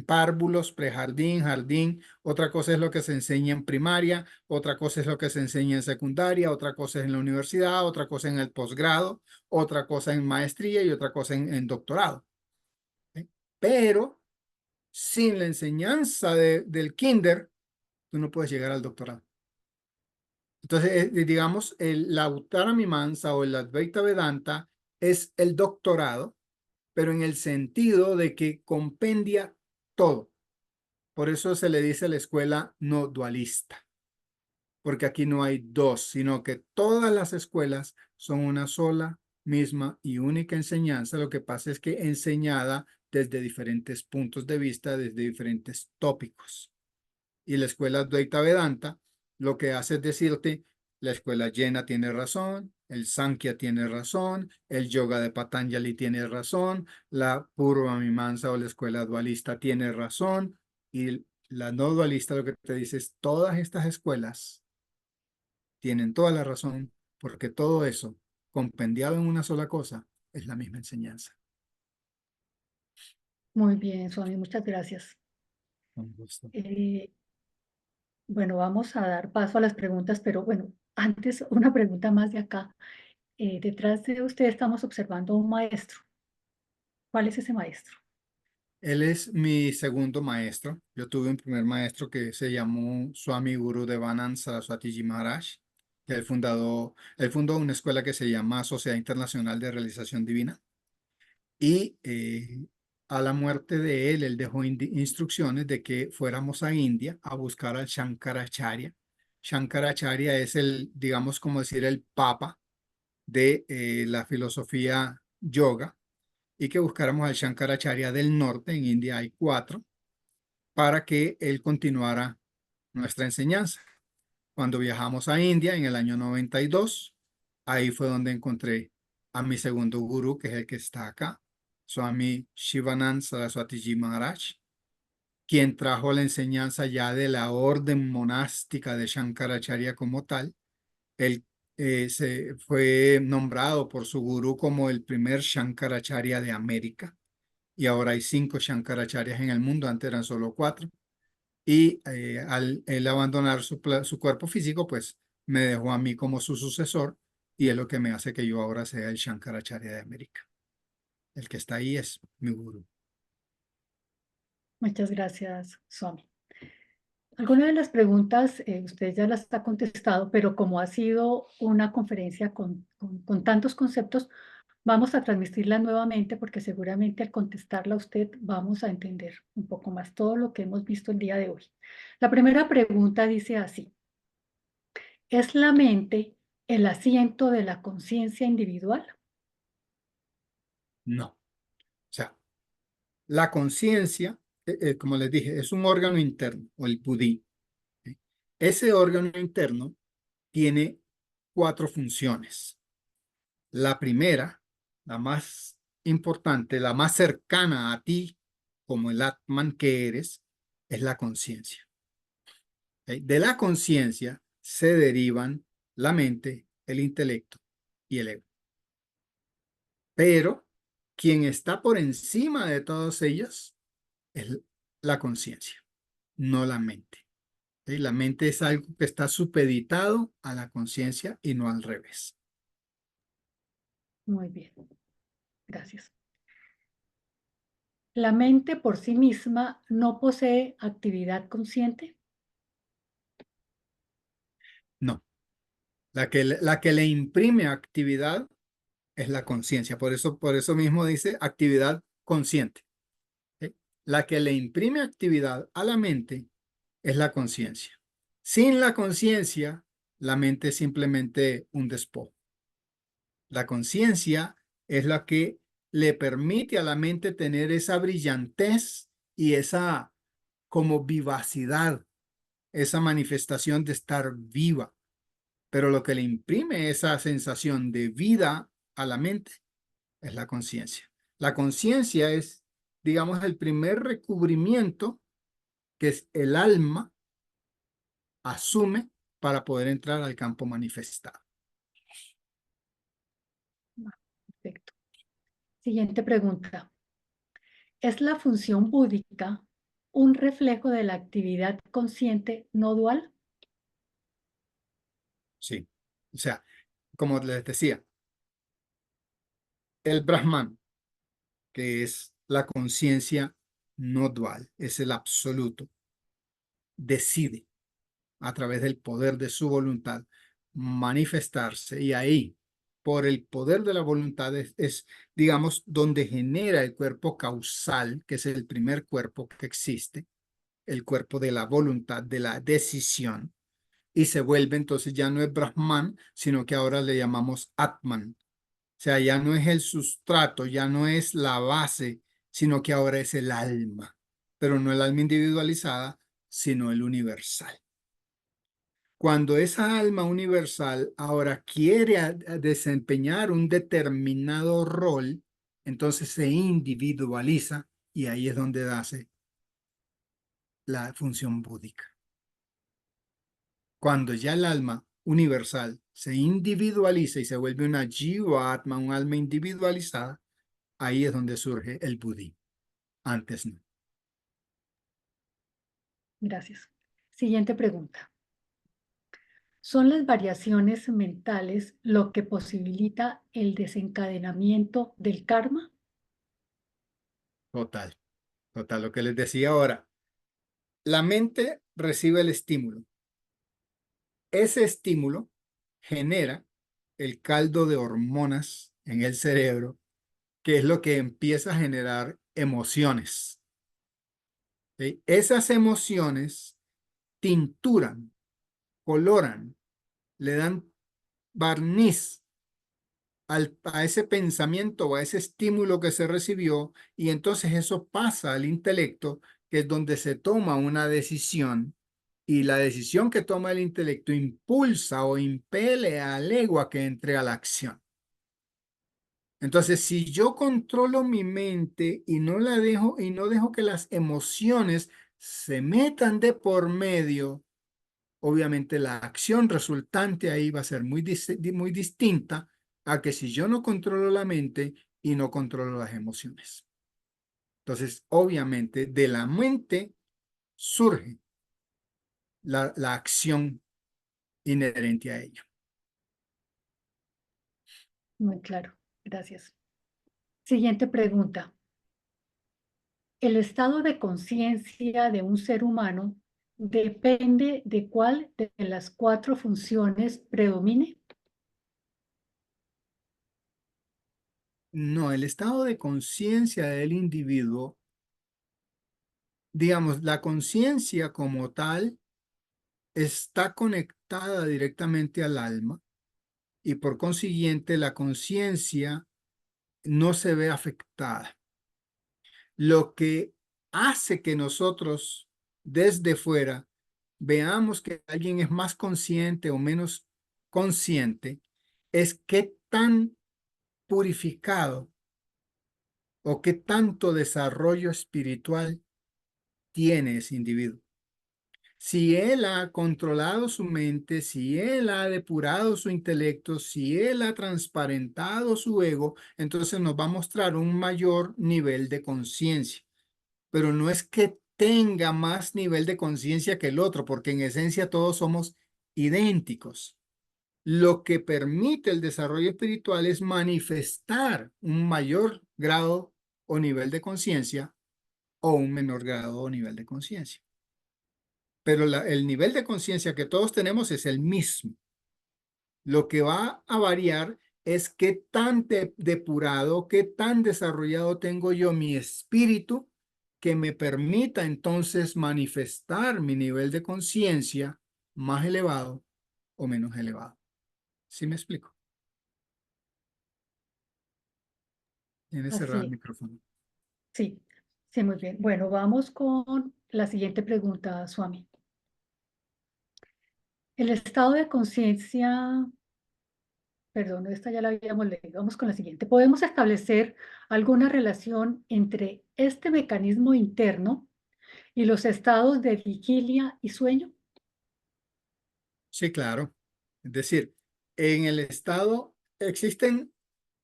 párvulos, prejardín, jardín, otra cosa es lo que se enseña en primaria, otra cosa es lo que se enseña en secundaria, otra cosa es en la universidad, otra cosa en el posgrado, otra cosa en maestría y otra cosa en doctorado. ¿Sí? Pero sin la enseñanza del kinder, tú no puedes llegar al doctorado. Entonces, digamos, la Uttara Mimamsa o el Advaita Vedanta es el doctorado, pero en el sentido de que compendia todo. Por eso se le dice a la escuela no dualista, porque aquí no hay dos, sino que todas las escuelas son una sola, misma y única enseñanza. Lo que pasa es que enseñada desde diferentes puntos de vista, desde diferentes tópicos. Y la escuela Advaita Vedanta lo que hace es decirte, la escuela Jena tiene razón, el Sankhya tiene razón, el yoga de Patanjali tiene razón, la Purva Mimamsa o la escuela dualista tiene razón, y la no dualista lo que te dice es, todas estas escuelas tienen toda la razón, porque todo eso, compendiado en una sola cosa, es la misma enseñanza. Muy bien, Swami, muchas gracias. Con gusto. Eh, bueno, vamos a dar paso a las preguntas, pero bueno, antes una pregunta más de acá. Detrás de usted estamos observando un maestro. ¿Cuál es ese maestro? Él es mi segundo maestro. Yo tuve un primer maestro que se llamó Swami Guru Devanand Saraswatiji Maharaj, que él fundó una escuela que se llama Sociedad Internacional de Realización Divina. Y a la muerte de él, él dejó instrucciones de que fuéramos a India a buscar al Shankaracharya. Shankaracharya es el, digamos, como decir, el papa de la filosofía yoga y que buscáramos al Shankaracharya del norte, en India hay 4, para que él continuara nuestra enseñanza. Cuando viajamos a India en el año 92, ahí fue donde encontré a mi segundo gurú, que es el que está acá, Swami Shivanand Saraswatiji Maharaj, quien trajo la enseñanza ya de la orden monástica de Shankaracharya como tal. Él se fue nombrado por su gurú como el primer Shankaracharya de América. Y ahora hay 5 Shankaracharyas en el mundo, antes eran solo 4. Y al él abandonar su cuerpo físico, pues me dejó a mí como su sucesor y es lo que me hace que yo ahora sea el Shankaracharya de América. El que está ahí es mi gurú. Muchas gracias, Swami. Algunas de las preguntas usted ya las ha contestado, pero como ha sido una conferencia con tantos conceptos, vamos a transmitirla nuevamente porque seguramente al contestarla usted vamos a entender un poco más todo lo que hemos visto el día de hoy. La primera pregunta dice así: ¿es la mente el asiento de la conciencia individual? No. O sea, la conciencia, como les dije, es un órgano interno, o el budí. ¿Sí? Ese órgano interno tiene 4 funciones. La primera, la más importante, la más cercana a ti, como el Atman que eres, es la conciencia. ¿Ok? De la conciencia se derivan la mente, el intelecto y el ego. Pero quien está por encima de todos ellos es la conciencia. no la mente. ¿Sí? La mente es algo que está supeditado a la conciencia y no al revés. Muy bien, gracias. ¿La mente por sí misma no posee actividad consciente? No. La que le imprime actividad es la conciencia. Por eso mismo dice actividad consciente. ¿Sí? La que le imprime actividad a la mente es la conciencia. Sin la conciencia, la mente es simplemente un despojo. La conciencia es la que le permite a la mente tener esa brillantez y esa como vivacidad, esa manifestación de estar viva. Pero lo que le imprime esa sensación de vida a la mente es la conciencia. La conciencia es, digamos, el primer recubrimiento que es el alma asume para poder entrar al campo manifestado. Perfecto. Siguiente pregunta. ¿Es la función búdica un reflejo de la actividad consciente no dual? Sí. O sea, como les decía, el Brahman, que es la conciencia no dual, es el absoluto, decide a través del poder de su voluntad manifestarse y ahí, por el poder de la voluntad, digamos, donde genera el cuerpo causal, que es el primer cuerpo que existe, el cuerpo de la voluntad, de la decisión, y se vuelve entonces ya no es Brahman, sino que ahora le llamamos Atman. O sea, ya no es el sustrato, ya no es la base, sino que ahora es el alma, pero no el alma individualizada, sino el universal. Cuando esa alma universal ahora quiere desempeñar un determinado rol, entonces se individualiza y ahí es donde nace la función búdica. Cuando ya el alma universal se individualiza y se vuelve una jiva atma, un alma individualizada, ahí es donde surge el budismo. Antes no. Gracias. Siguiente pregunta. ¿Son las variaciones mentales lo que posibilita el desencadenamiento del karma? Total, total. Lo que les decía ahora, la mente recibe el estímulo. Ese estímulo genera el caldo de hormonas en el cerebro, que es lo que empieza a generar emociones. ¿Sí? Esas emociones tinturan, coloran, le dan barniz a ese pensamiento o a ese estímulo que se recibió y entonces eso pasa al intelecto, que es donde se toma una decisión y la decisión que toma el intelecto impulsa o impele al ego a que entre a la acción. Entonces, si yo controlo mi mente y no la dejo y no dejo que las emociones se metan de por medio, obviamente la acción resultante ahí va a ser muy distinta a que si yo no controlo la mente y no controlo las emociones. Entonces, obviamente, de la mente surge la acción inherente a ello. Muy claro. Gracias. Siguiente pregunta. ¿El estado de conciencia de un ser humano depende de cuál de las cuatro funciones predomine? No, el estado de conciencia del individuo, digamos, la conciencia como tal está conectada directamente al alma y por consiguiente la conciencia no se ve afectada. Lo que hace que nosotros desde fuera veamos que alguien es más consciente o menos consciente es qué tan purificado o qué tanto desarrollo espiritual tiene ese individuo. Si él ha controlado su mente, si él ha depurado su intelecto, si él ha transparentado su ego, entonces nos va a mostrar un mayor nivel de conciencia. Pero no es que tenga más nivel de conciencia que el otro, porque en esencia todos somos idénticos. Lo que permite el desarrollo espiritual es manifestar un mayor grado o nivel de conciencia o un menor grado o nivel de conciencia. Pero el nivel de conciencia que todos tenemos es el mismo. Lo que va a variar es qué tan depurado, qué tan desarrollado tengo yo mi espíritu que me permita entonces manifestar mi nivel de conciencia más elevado o menos elevado. ¿Sí me explico? Tiene cerrado Así el es. micrófono. Sí, sí, muy bien. Bueno, vamos con la siguiente pregunta, Swami. El estado de conciencia, perdón, esta ya la habíamos leído. Vamos con la siguiente. ¿Podemos establecer alguna relación entre este mecanismo interno y los estados de vigilia y sueño? Sí, claro. Es decir, en el estado existen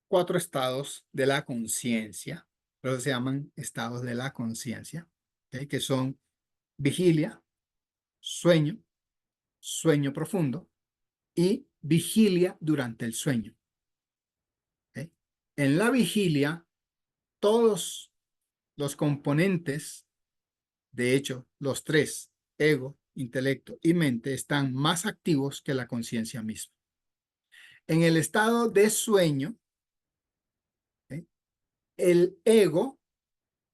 4 estados de la conciencia, pero se llaman estados de la conciencia, ¿ok? Que son vigilia, sueño, sueño profundo y vigilia durante el sueño, ¿ok? En la vigilia, todos los componentes, de hecho, los tres, ego, intelecto y mente, están más activos que la conciencia misma. En el estado de sueño, ¿ok? El ego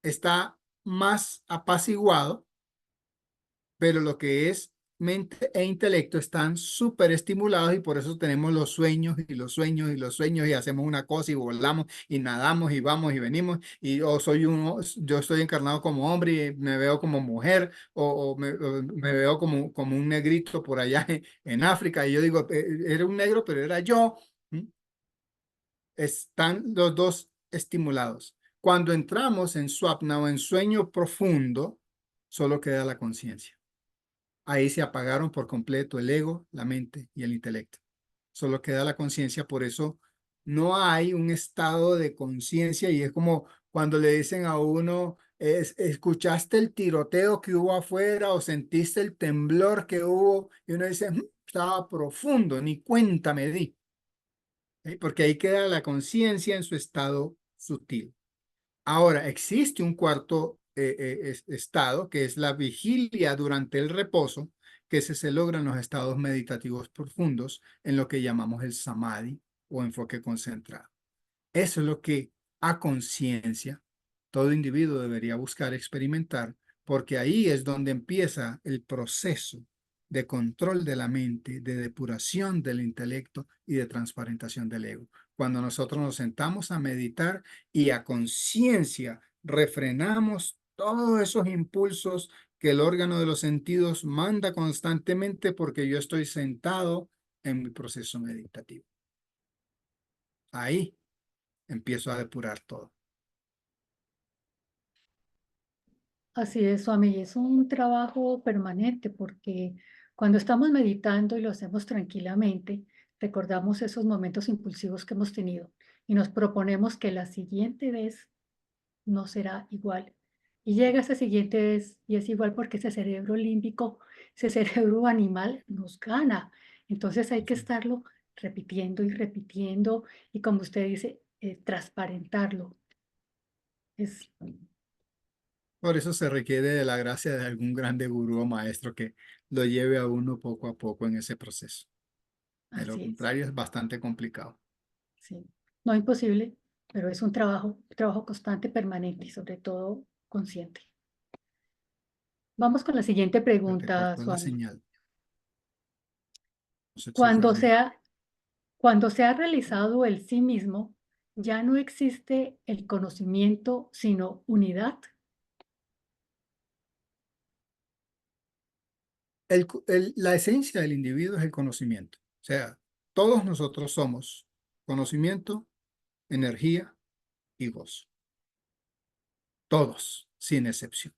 está más apaciguado, pero lo que es mente e intelecto están súper estimulados y por eso tenemos los sueños y los sueños y los sueños y hacemos una cosa y volamos y nadamos y vamos y venimos y yo estoy encarnado como hombre y me veo como mujer o me veo como un negrito por allá en África y yo digo, era un negro, pero era yo". ¿Mm? Están los dos estimulados. Cuando entramos en swapna o en sueño profundo, solo queda la conciencia. Ahí se apagaron por completo el ego, la mente y el intelecto. Solo queda la conciencia, por eso no hay un estado de conciencia y es como cuando le dicen a uno, ¿escuchaste el tiroteo que hubo afuera o sentiste el temblor que hubo? Y uno dice, estaba profundo, ni cuenta me di". Porque ahí queda la conciencia en su estado sutil. Ahora, existe un cuarto estado, que es la vigilia durante el reposo, que se logra en los estados meditativos profundos, en lo que llamamos el samadhi o enfoque concentrado. Eso es lo que a conciencia todo individuo debería buscar experimentar, porque ahí es donde empieza el proceso de control de la mente, de depuración del intelecto y de transparentación del ego. Cuando nosotros nos sentamos a meditar y a conciencia refrenamos todos esos impulsos que el órgano de los sentidos manda constantemente porque yo estoy sentado en mi proceso meditativo. Ahí empiezo a depurar todo. Así es, Swami, y es un trabajo permanente porque cuando estamos meditando y lo hacemos tranquilamente, recordamos esos momentos impulsivos que hemos tenido y nos proponemos que la siguiente vez no será igual. Y llega esa siguiente vez y es igual porque ese cerebro límbico, ese cerebro animal nos gana. Entonces hay que estarlo repitiendo y repitiendo y como usted dice, transparentarlo. Es Por eso se requiere de la gracia de algún grande gurú o maestro que lo lleve a uno poco a poco en ese proceso. De lo así es, contrario, es bastante complicado. sí. No imposible, pero es un trabajo constante, permanente y sobre todo consciente. Vamos con la siguiente Se te pregunta, cortó la Swami. señal. No sé si fue a Cuando mí. sea Cuando se ha realizado el sí mismo, ya no existe el conocimiento, sino unidad. La esencia del individuo es el conocimiento. O sea, todos nosotros somos conocimiento, energía y gozo. Todos, sin excepción.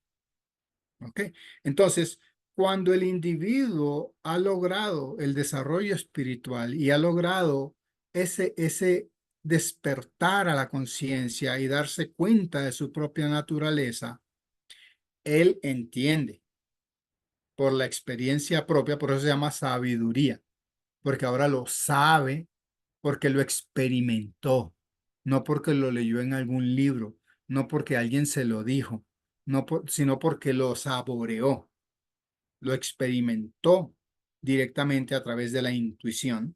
¿Ok? Entonces, cuando el individuo ha logrado el desarrollo espiritual y ha logrado ese despertar a la conciencia y darse cuenta de su propia naturaleza, él entiende por la experiencia propia, por eso se llama sabiduría, porque ahora lo sabe, porque lo experimentó, no porque lo leyó en algún libro, no porque alguien se lo dijo, sino porque lo saboreó, lo experimentó directamente a través de la intuición.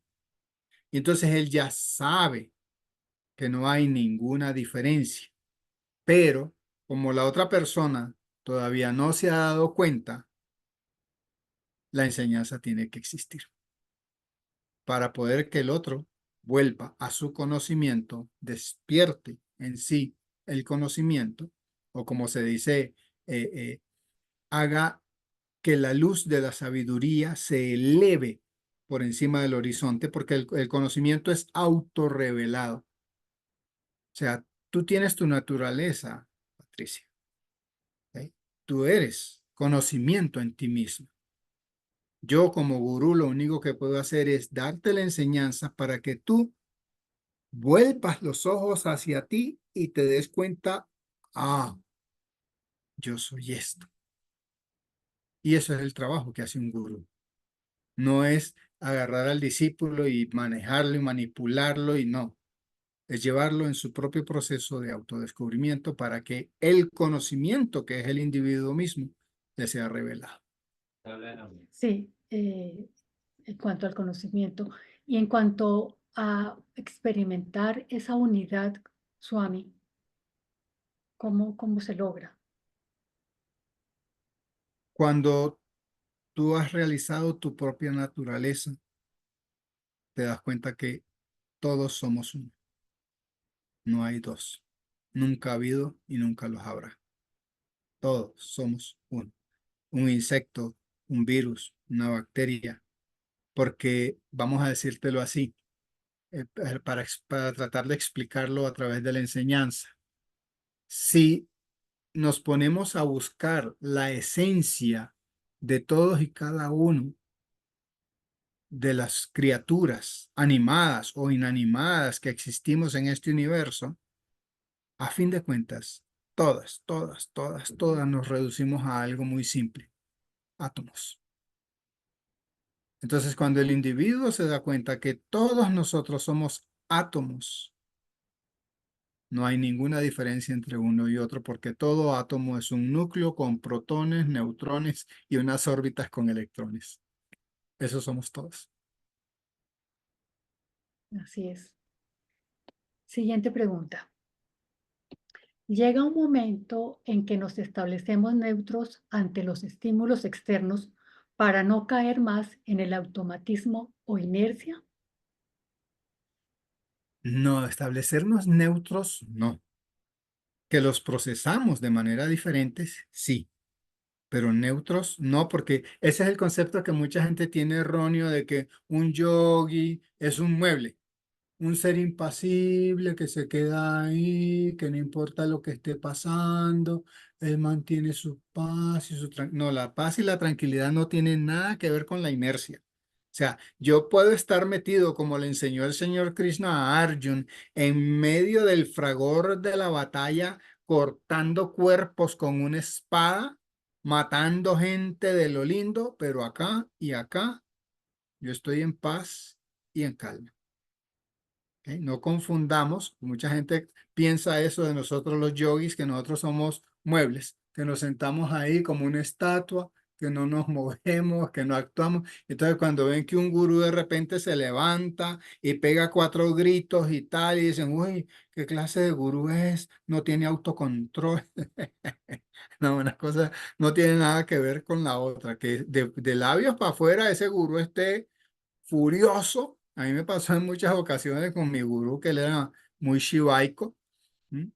Y entonces él ya sabe que no hay ninguna diferencia, pero como la otra persona todavía no se ha dado cuenta, la enseñanza tiene que existir para poder que el otro vuelva a su conocimiento, despierte en sí el conocimiento, o como se dice, haga que la luz de la sabiduría se eleve por encima del horizonte, porque el conocimiento es autorrevelado. O sea, tú tienes tu naturaleza, Patricia. ¿Ok? Tú eres conocimiento en ti mismo. Yo como gurú lo único que puedo hacer es darte la enseñanza para que tú vuelvas los ojos hacia ti y te des cuenta, ah, yo soy esto. Y eso es el trabajo que hace un gurú. No es agarrar al discípulo y manejarlo y manipularlo y no. Es llevarlo en su propio proceso de autodescubrimiento para que el conocimiento que es el individuo mismo le sea revelado. Sí, en cuanto al conocimiento y en cuanto a experimentar esa unidad, Swami, ¿cómo se logra? Cuando tú has realizado tu propia naturaleza, te das cuenta que todos somos uno. No hay dos. Nunca ha habido y nunca los habrá. Todos somos uno. Un insecto, un virus, una bacteria, porque vamos a decírtelo así, para tratar de explicarlo a través de la enseñanza. Si nos ponemos a buscar la esencia de todos y cada uno de las criaturas animadas o inanimadas que existimos en este universo, a fin de cuentas, todas nos reducimos a algo muy simple, átomos. Entonces, cuando el individuo se da cuenta que todos nosotros somos átomos, no hay ninguna diferencia entre uno y otro porque todo átomo es un núcleo con protones, neutrones y unas órbitas con electrones. Eso somos todos. Así es. Siguiente pregunta. Llega un momento en que nos establecemos neutros ante los estímulos externos para no caer más en el automatismo o inercia. No, establecernos neutros, no. Que los procesamos de manera diferente, sí, pero neutros no, porque ese es el concepto que mucha gente tiene erróneo de que un yogi es un mueble, un ser impasible que se queda ahí, que no importa lo que esté pasando, él mantiene su paz y su tranquilidad. No, la paz y la tranquilidad no tienen nada que ver con la inercia. O sea, yo puedo estar metido, como le enseñó el señor Krishna a Arjun, en medio del fragor de la batalla, cortando cuerpos con una espada, matando gente de lo lindo, pero acá y acá yo estoy en paz y en calma. ¿Ok? No confundamos, mucha gente piensa eso de nosotros los yogis, que nosotros somos muebles, que nos sentamos ahí como una estatua, que no nos movemos, que no actuamos. Entonces cuando ven que un gurú de repente se levanta y pega cuatro gritos y tal, y dicen, uy, ¿qué clase de gurú es? No tiene autocontrol. No, una cosa no tiene nada que ver con la otra, que de labios para afuera ese gurú esté furioso. A mí me pasó en muchas ocasiones con mi gurú, que él era muy shivaico. ¿M?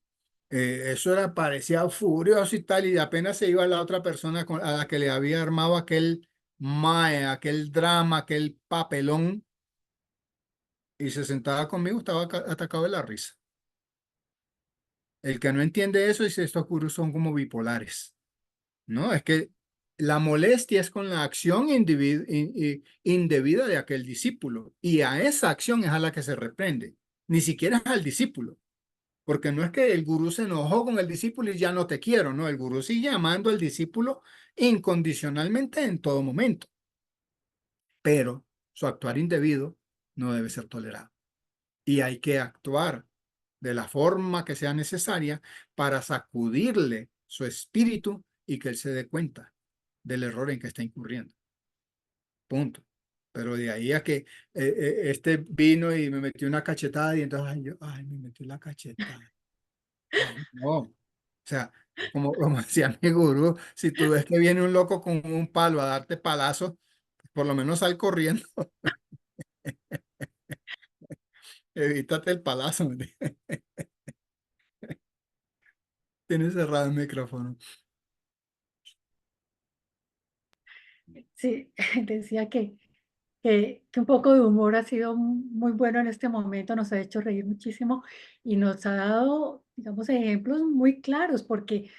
Eso era, parecía furioso y tal, y apenas se iba la otra persona a la que le había armado aquel mae, aquel drama, aquel papelón, y se sentaba conmigo, estaba atacado de la risa. El que no entiende eso dice, estos gurús son como bipolares. No, es que la molestia es con la acción indebida de aquel discípulo y a esa acción es a la que se reprende, ni siquiera es al discípulo. Porque no es que el gurú se enojó con el discípulo y ya no te quiero, no, el gurú sigue amando al discípulo incondicionalmente en todo momento, pero su actuar indebido no debe ser tolerado. Y hay que actuar de la forma que sea necesaria para sacudirle su espíritu y que él se dé cuenta del error en que está incurriendo. Punto. Pero de ahí a que este vino y me metió una cachetada y entonces ay, me metió la cachetada. Ay, no. O sea, como decía mi gurú, si tú ves que viene un loco con un palo a darte palazos, por lo menos sal corriendo, evítate el palazo. Tienes cerrado el micrófono. Sí, decía que un poco de humor ha sido muy bueno en este momento, nos ha hecho reír muchísimo y nos ha dado, digamos, ejemplos muy claros, porque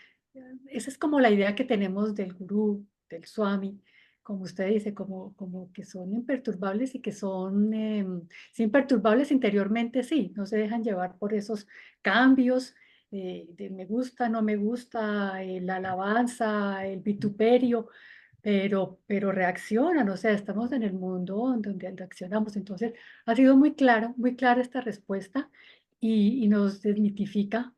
esa es como la idea que tenemos del gurú, del swami, como usted dice, como que son imperturbables y que son, sí, imperturbables interiormente, sí, no se dejan llevar por esos cambios de me gusta, no me gusta, la alabanza, el vituperio, pero reaccionan, o sea, estamos en el mundo donde reaccionamos. Entonces, ha sido muy clara esta respuesta y nos desmitifica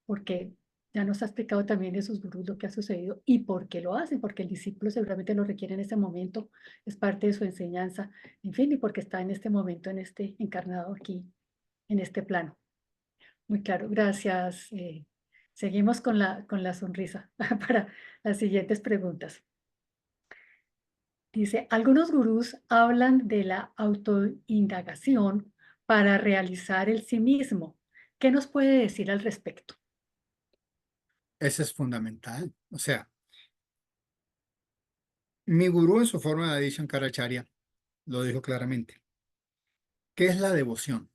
porque ya nos ha explicado también de sus gurús lo que ha sucedido y por qué lo hacen, porque el discípulo seguramente lo requiere en ese momento, es parte de su enseñanza, en fin, y porque está en este momento, en este encarnado aquí, en este plano. Muy claro, gracias. Seguimos con la sonrisa para las siguientes preguntas. Dice, algunos gurús hablan de la autoindagación para realizar el sí mismo. ¿Qué nos puede decir al respecto? Eso es fundamental. O sea, mi gurú en su forma de Adi Shankaracharya lo dijo claramente. ¿Qué es la devoción?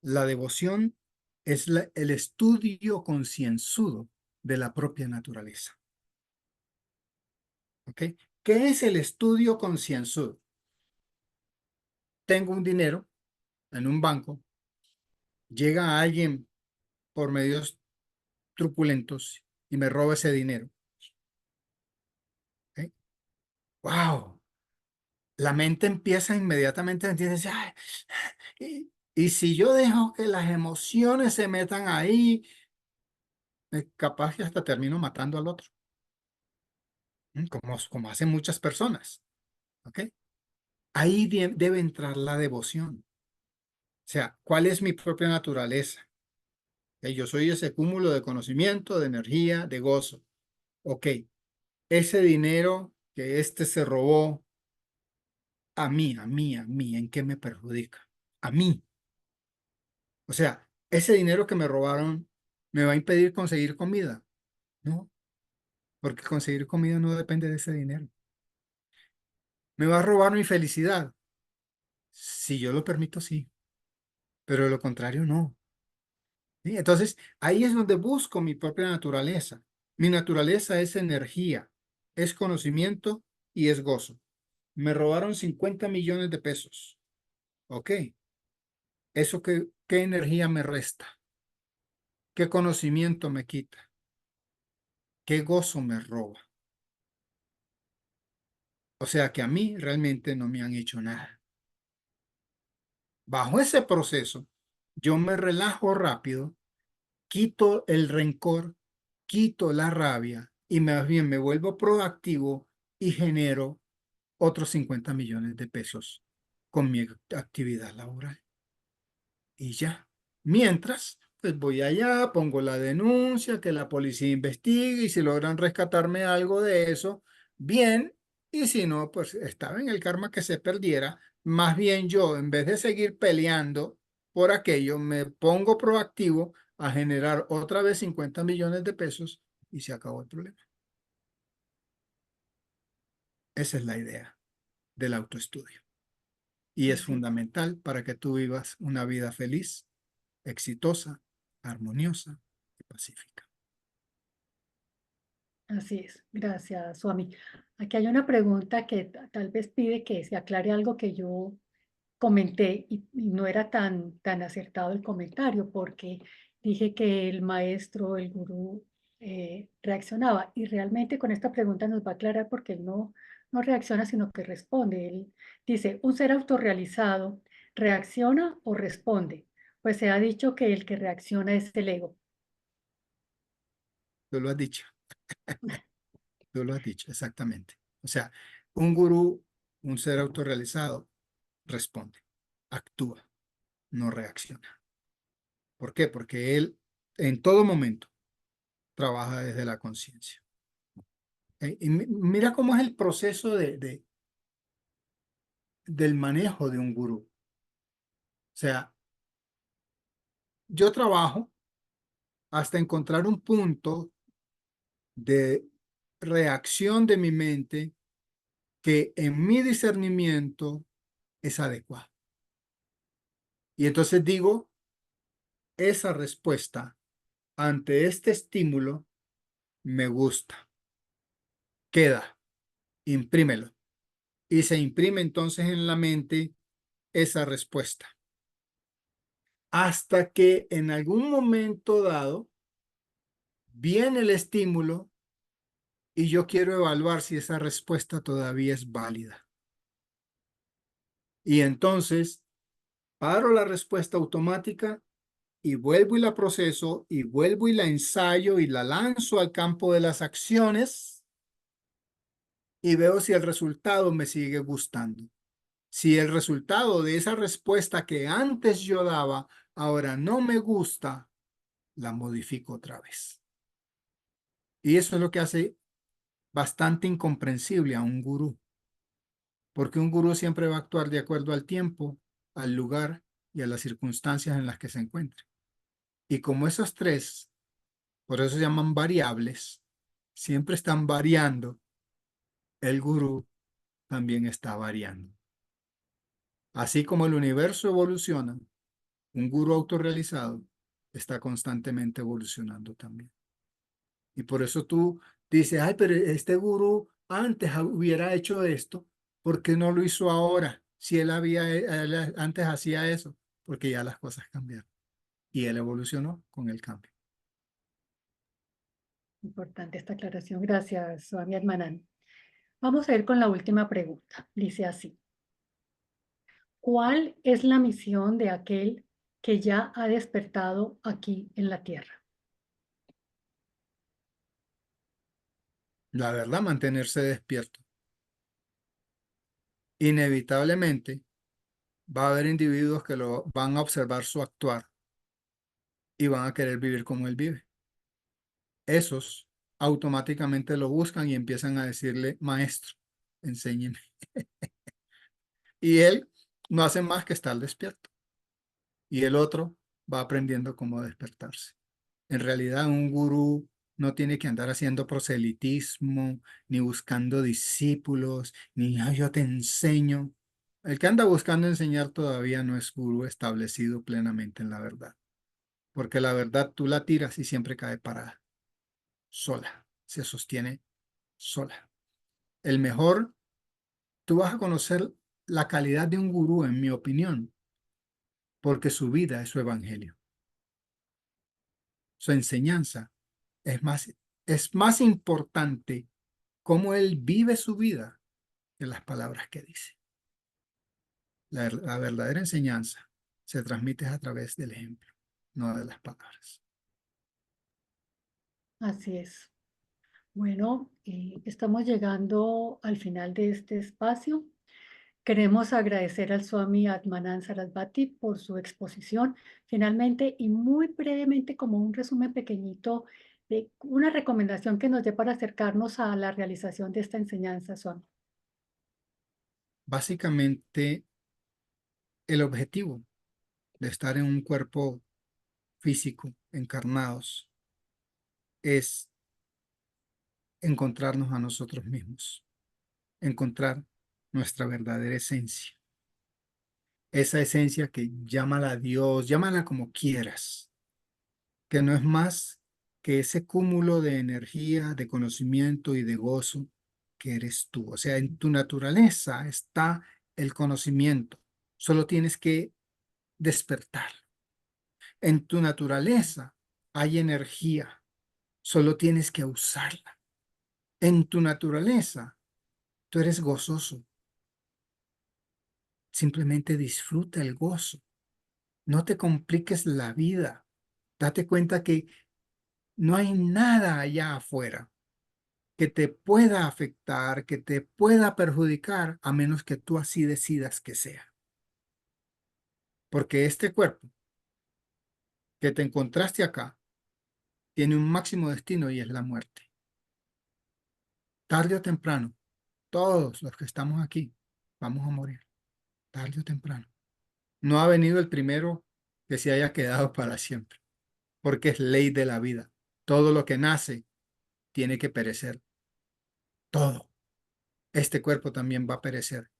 La devoción es el estudio concienzudo de la propia naturaleza. ¿Ok? ¿Qué es el estudio concienzudo? Tengo un dinero en un banco, llega alguien por medios truculentos y me roba ese dinero. ¿Ok? ¡Wow! La mente empieza inmediatamente a decir, "Ay, y si yo dejo que las emociones se metan ahí, capaz que hasta termino matando al otro, como hacen muchas personas, ¿ok? Ahí debe entrar la devoción. O sea, ¿cuál es mi propia naturaleza? Yo soy ese cúmulo de conocimiento, de energía, de gozo. Ok, ese dinero que este se robó, ¿en qué me perjudica? A mí. O sea, ese dinero que me robaron me va a impedir conseguir comida. No, porque conseguir comida no depende de ese dinero. ¿Me va a robar mi felicidad? Si yo lo permito, sí, pero de lo contrario, no. ¿Sí? Entonces, ahí es donde busco mi propia naturaleza. Mi naturaleza es energía, es conocimiento y es gozo. Me robaron 50 millones de pesos. Ok, ¿eso qué energía me resta? ¿Qué conocimiento me quita? ¿Qué gozo me roba? O sea que a mí realmente no me han hecho nada. Bajo ese proceso, yo me relajo rápido, quito el rencor, quito la rabia y más bien me vuelvo proactivo y genero otros 50 millones de pesos con mi actividad laboral. Y ya. Mientras, pues voy allá, pongo la denuncia, que la policía investigue y si logran rescatarme algo de eso, bien. Y si no, pues estaba en el karma que se perdiera. Más bien yo, en vez de seguir peleando por aquello, me pongo proactivo a generar otra vez 50 millones de pesos y se acabó el problema. Esa es la idea del autoestudio. Y es Así, fundamental para que tú vivas una vida feliz, exitosa, armoniosa y pacífica. así es. Gracias, Swami. Aquí hay una pregunta que tal vez pide que se aclare algo que yo comenté y no era tan acertado el comentario, porque dije que el maestro, el gurú, reaccionaba. Y realmente con esta pregunta nos va a aclarar porque él no reacciona, sino que responde. Él dice, ¿un ser autorrealizado reacciona o responde? Pues se ha dicho que el que reacciona es el ego. Tú lo has dicho, tú lo has dicho, exactamente. O sea, un gurú, un ser autorrealizado, responde, actúa, no reacciona. ¿Por qué? Porque él en todo momento trabaja desde la conciencia. Y mira cómo es el proceso del manejo de un gurú. O sea, yo trabajo hasta encontrar un punto de reacción de mi mente que en mi discernimiento es adecuado. Y entonces digo, esa respuesta ante este estímulo me gusta, queda, imprímelo. Y se imprime entonces en la mente esa respuesta. Hasta que en algún momento dado viene el estímulo y yo quiero evaluar si esa respuesta todavía es válida. Y entonces paro la respuesta automática y vuelvo y la proceso y vuelvo y la ensayo y la lanzo al campo de las acciones y veo si el resultado me sigue gustando. Si el resultado de esa respuesta que antes yo daba ahora no me gusta, la modifico otra vez. Y eso es lo que hace bastante incomprensible a un gurú, porque un gurú siempre va a actuar de acuerdo al tiempo, al lugar y a las circunstancias en las que se encuentre. Y como esos tres, por eso se llaman variables, siempre están variando, el gurú también está variando. Así como el universo evoluciona, un gurú autorrealizado está constantemente evolucionando también. Y por eso tú dices, ay, pero este gurú antes hubiera hecho esto, ¿por qué no lo hizo ahora? Si él antes hacía eso, porque ya las cosas cambiaron. Y él evolucionó con el cambio. Importante esta aclaración. Gracias, Swami Atmanan. Vamos a ir con la última pregunta. Dice así. ¿Cuál es la misión de aquel que ya ha despertado aquí en la tierra? La verdad, mantenerse despierto. Inevitablemente va a haber individuos que lo van a observar su actuar y van a querer vivir como él vive. Esos automáticamente lo buscan y empiezan a decirle, maestro, enséñeme. Y él no hace más que estar despierto. Y el otro va aprendiendo cómo despertarse. En realidad, un gurú no tiene que andar haciendo proselitismo, ni buscando discípulos, ni "Ay, yo te enseño". El que anda buscando enseñar todavía no es gurú establecido plenamente en la verdad, porque la verdad tú la tiras y siempre cae parada, sola, se sostiene sola. El mejor, tú vas a conocer la calidad de un gurú, en mi opinión, porque su vida es su evangelio. Su enseñanza es más importante cómo él vive su vida que las palabras que dice. La verdadera enseñanza se transmite a través del ejemplo, no de las palabras. Así es. Bueno, estamos llegando al final de este espacio. Queremos agradecer al Swami Atmanand Sarasvati por su exposición. Finalmente, y muy brevemente, como un resumen pequeñito de una recomendación que nos dé para acercarnos a la realización de esta enseñanza, Swami. Básicamente, el objetivo de estar en un cuerpo físico, encarnados, es encontrarnos a nosotros mismos, encontrar nuestra verdadera esencia. Esa esencia que llámala a Dios, llámala como quieras, que no es más que ese cúmulo de energía, de conocimiento y de gozo que eres tú. O sea, en tu naturaleza está el conocimiento. Solo tienes que despertar. En tu naturaleza hay energía, solo tienes que usarla. En tu naturaleza, tú eres gozoso. Simplemente disfruta el gozo. No te compliques la vida. Date cuenta que no hay nada allá afuera que te pueda afectar, que te pueda perjudicar, a menos que tú así decidas que sea. Porque este cuerpo que te encontraste acá tiene un máximo destino y es la muerte. Tarde o temprano, todos los que estamos aquí vamos a morir, tarde o temprano. No ha venido el primero que se haya quedado para siempre, porque es ley de la vida. Todo lo que nace tiene que perecer. Todo. Este cuerpo también va a perecer.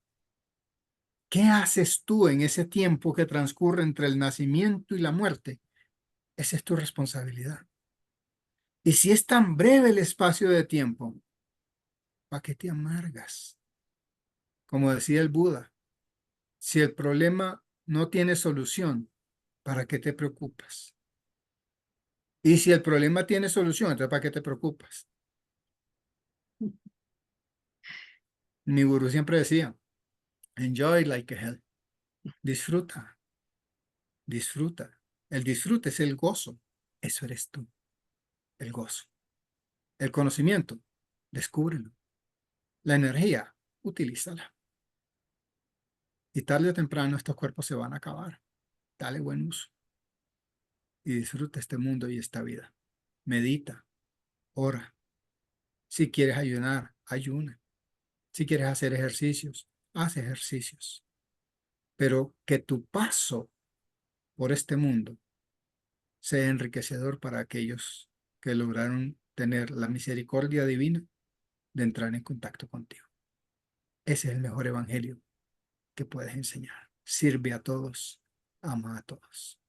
¿Qué haces tú en ese tiempo que transcurre entre el nacimiento y la muerte? Esa es tu responsabilidad. Y si es tan breve el espacio de tiempo, ¿para qué te amargas? Como decía el Buda, si el problema no tiene solución, ¿para qué te preocupas? Y si el problema tiene solución, entonces ¿para qué te preocupas? Mi gurú siempre decía, enjoy like a hell. Disfruta, disfruta. El disfrute es el gozo. Eso eres tú, el gozo. El conocimiento, descúbrelo. La energía, utilízala. Y tarde o temprano estos cuerpos se van a acabar. Dale buen uso y disfruta este mundo y esta vida. Medita, ora. Si quieres ayunar, ayuna. Si quieres hacer ejercicios, haz ejercicios. Pero que tu paso por este mundo sea enriquecedor para aquellos que lograron tener la misericordia divina de entrar en contacto contigo. Ese es el mejor evangelio que puedes enseñar. Sirve a todos, ama a todos.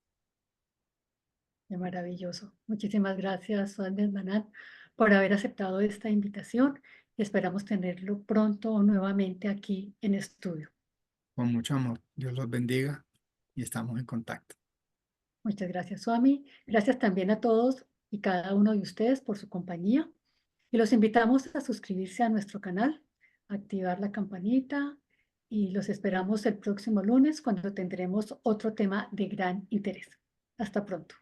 Qué maravilloso. Muchísimas gracias, Suárez Banat, por haber aceptado esta invitación y esperamos tenerlo pronto nuevamente aquí en estudio. Con mucho amor. Dios los bendiga y estamos en contacto. Muchas gracias, Swami. Gracias también a todos y cada uno de ustedes por su compañía. Y los invitamos a suscribirse a nuestro canal, activar la campanita y los esperamos el próximo lunes cuando tendremos otro tema de gran interés. Hasta pronto.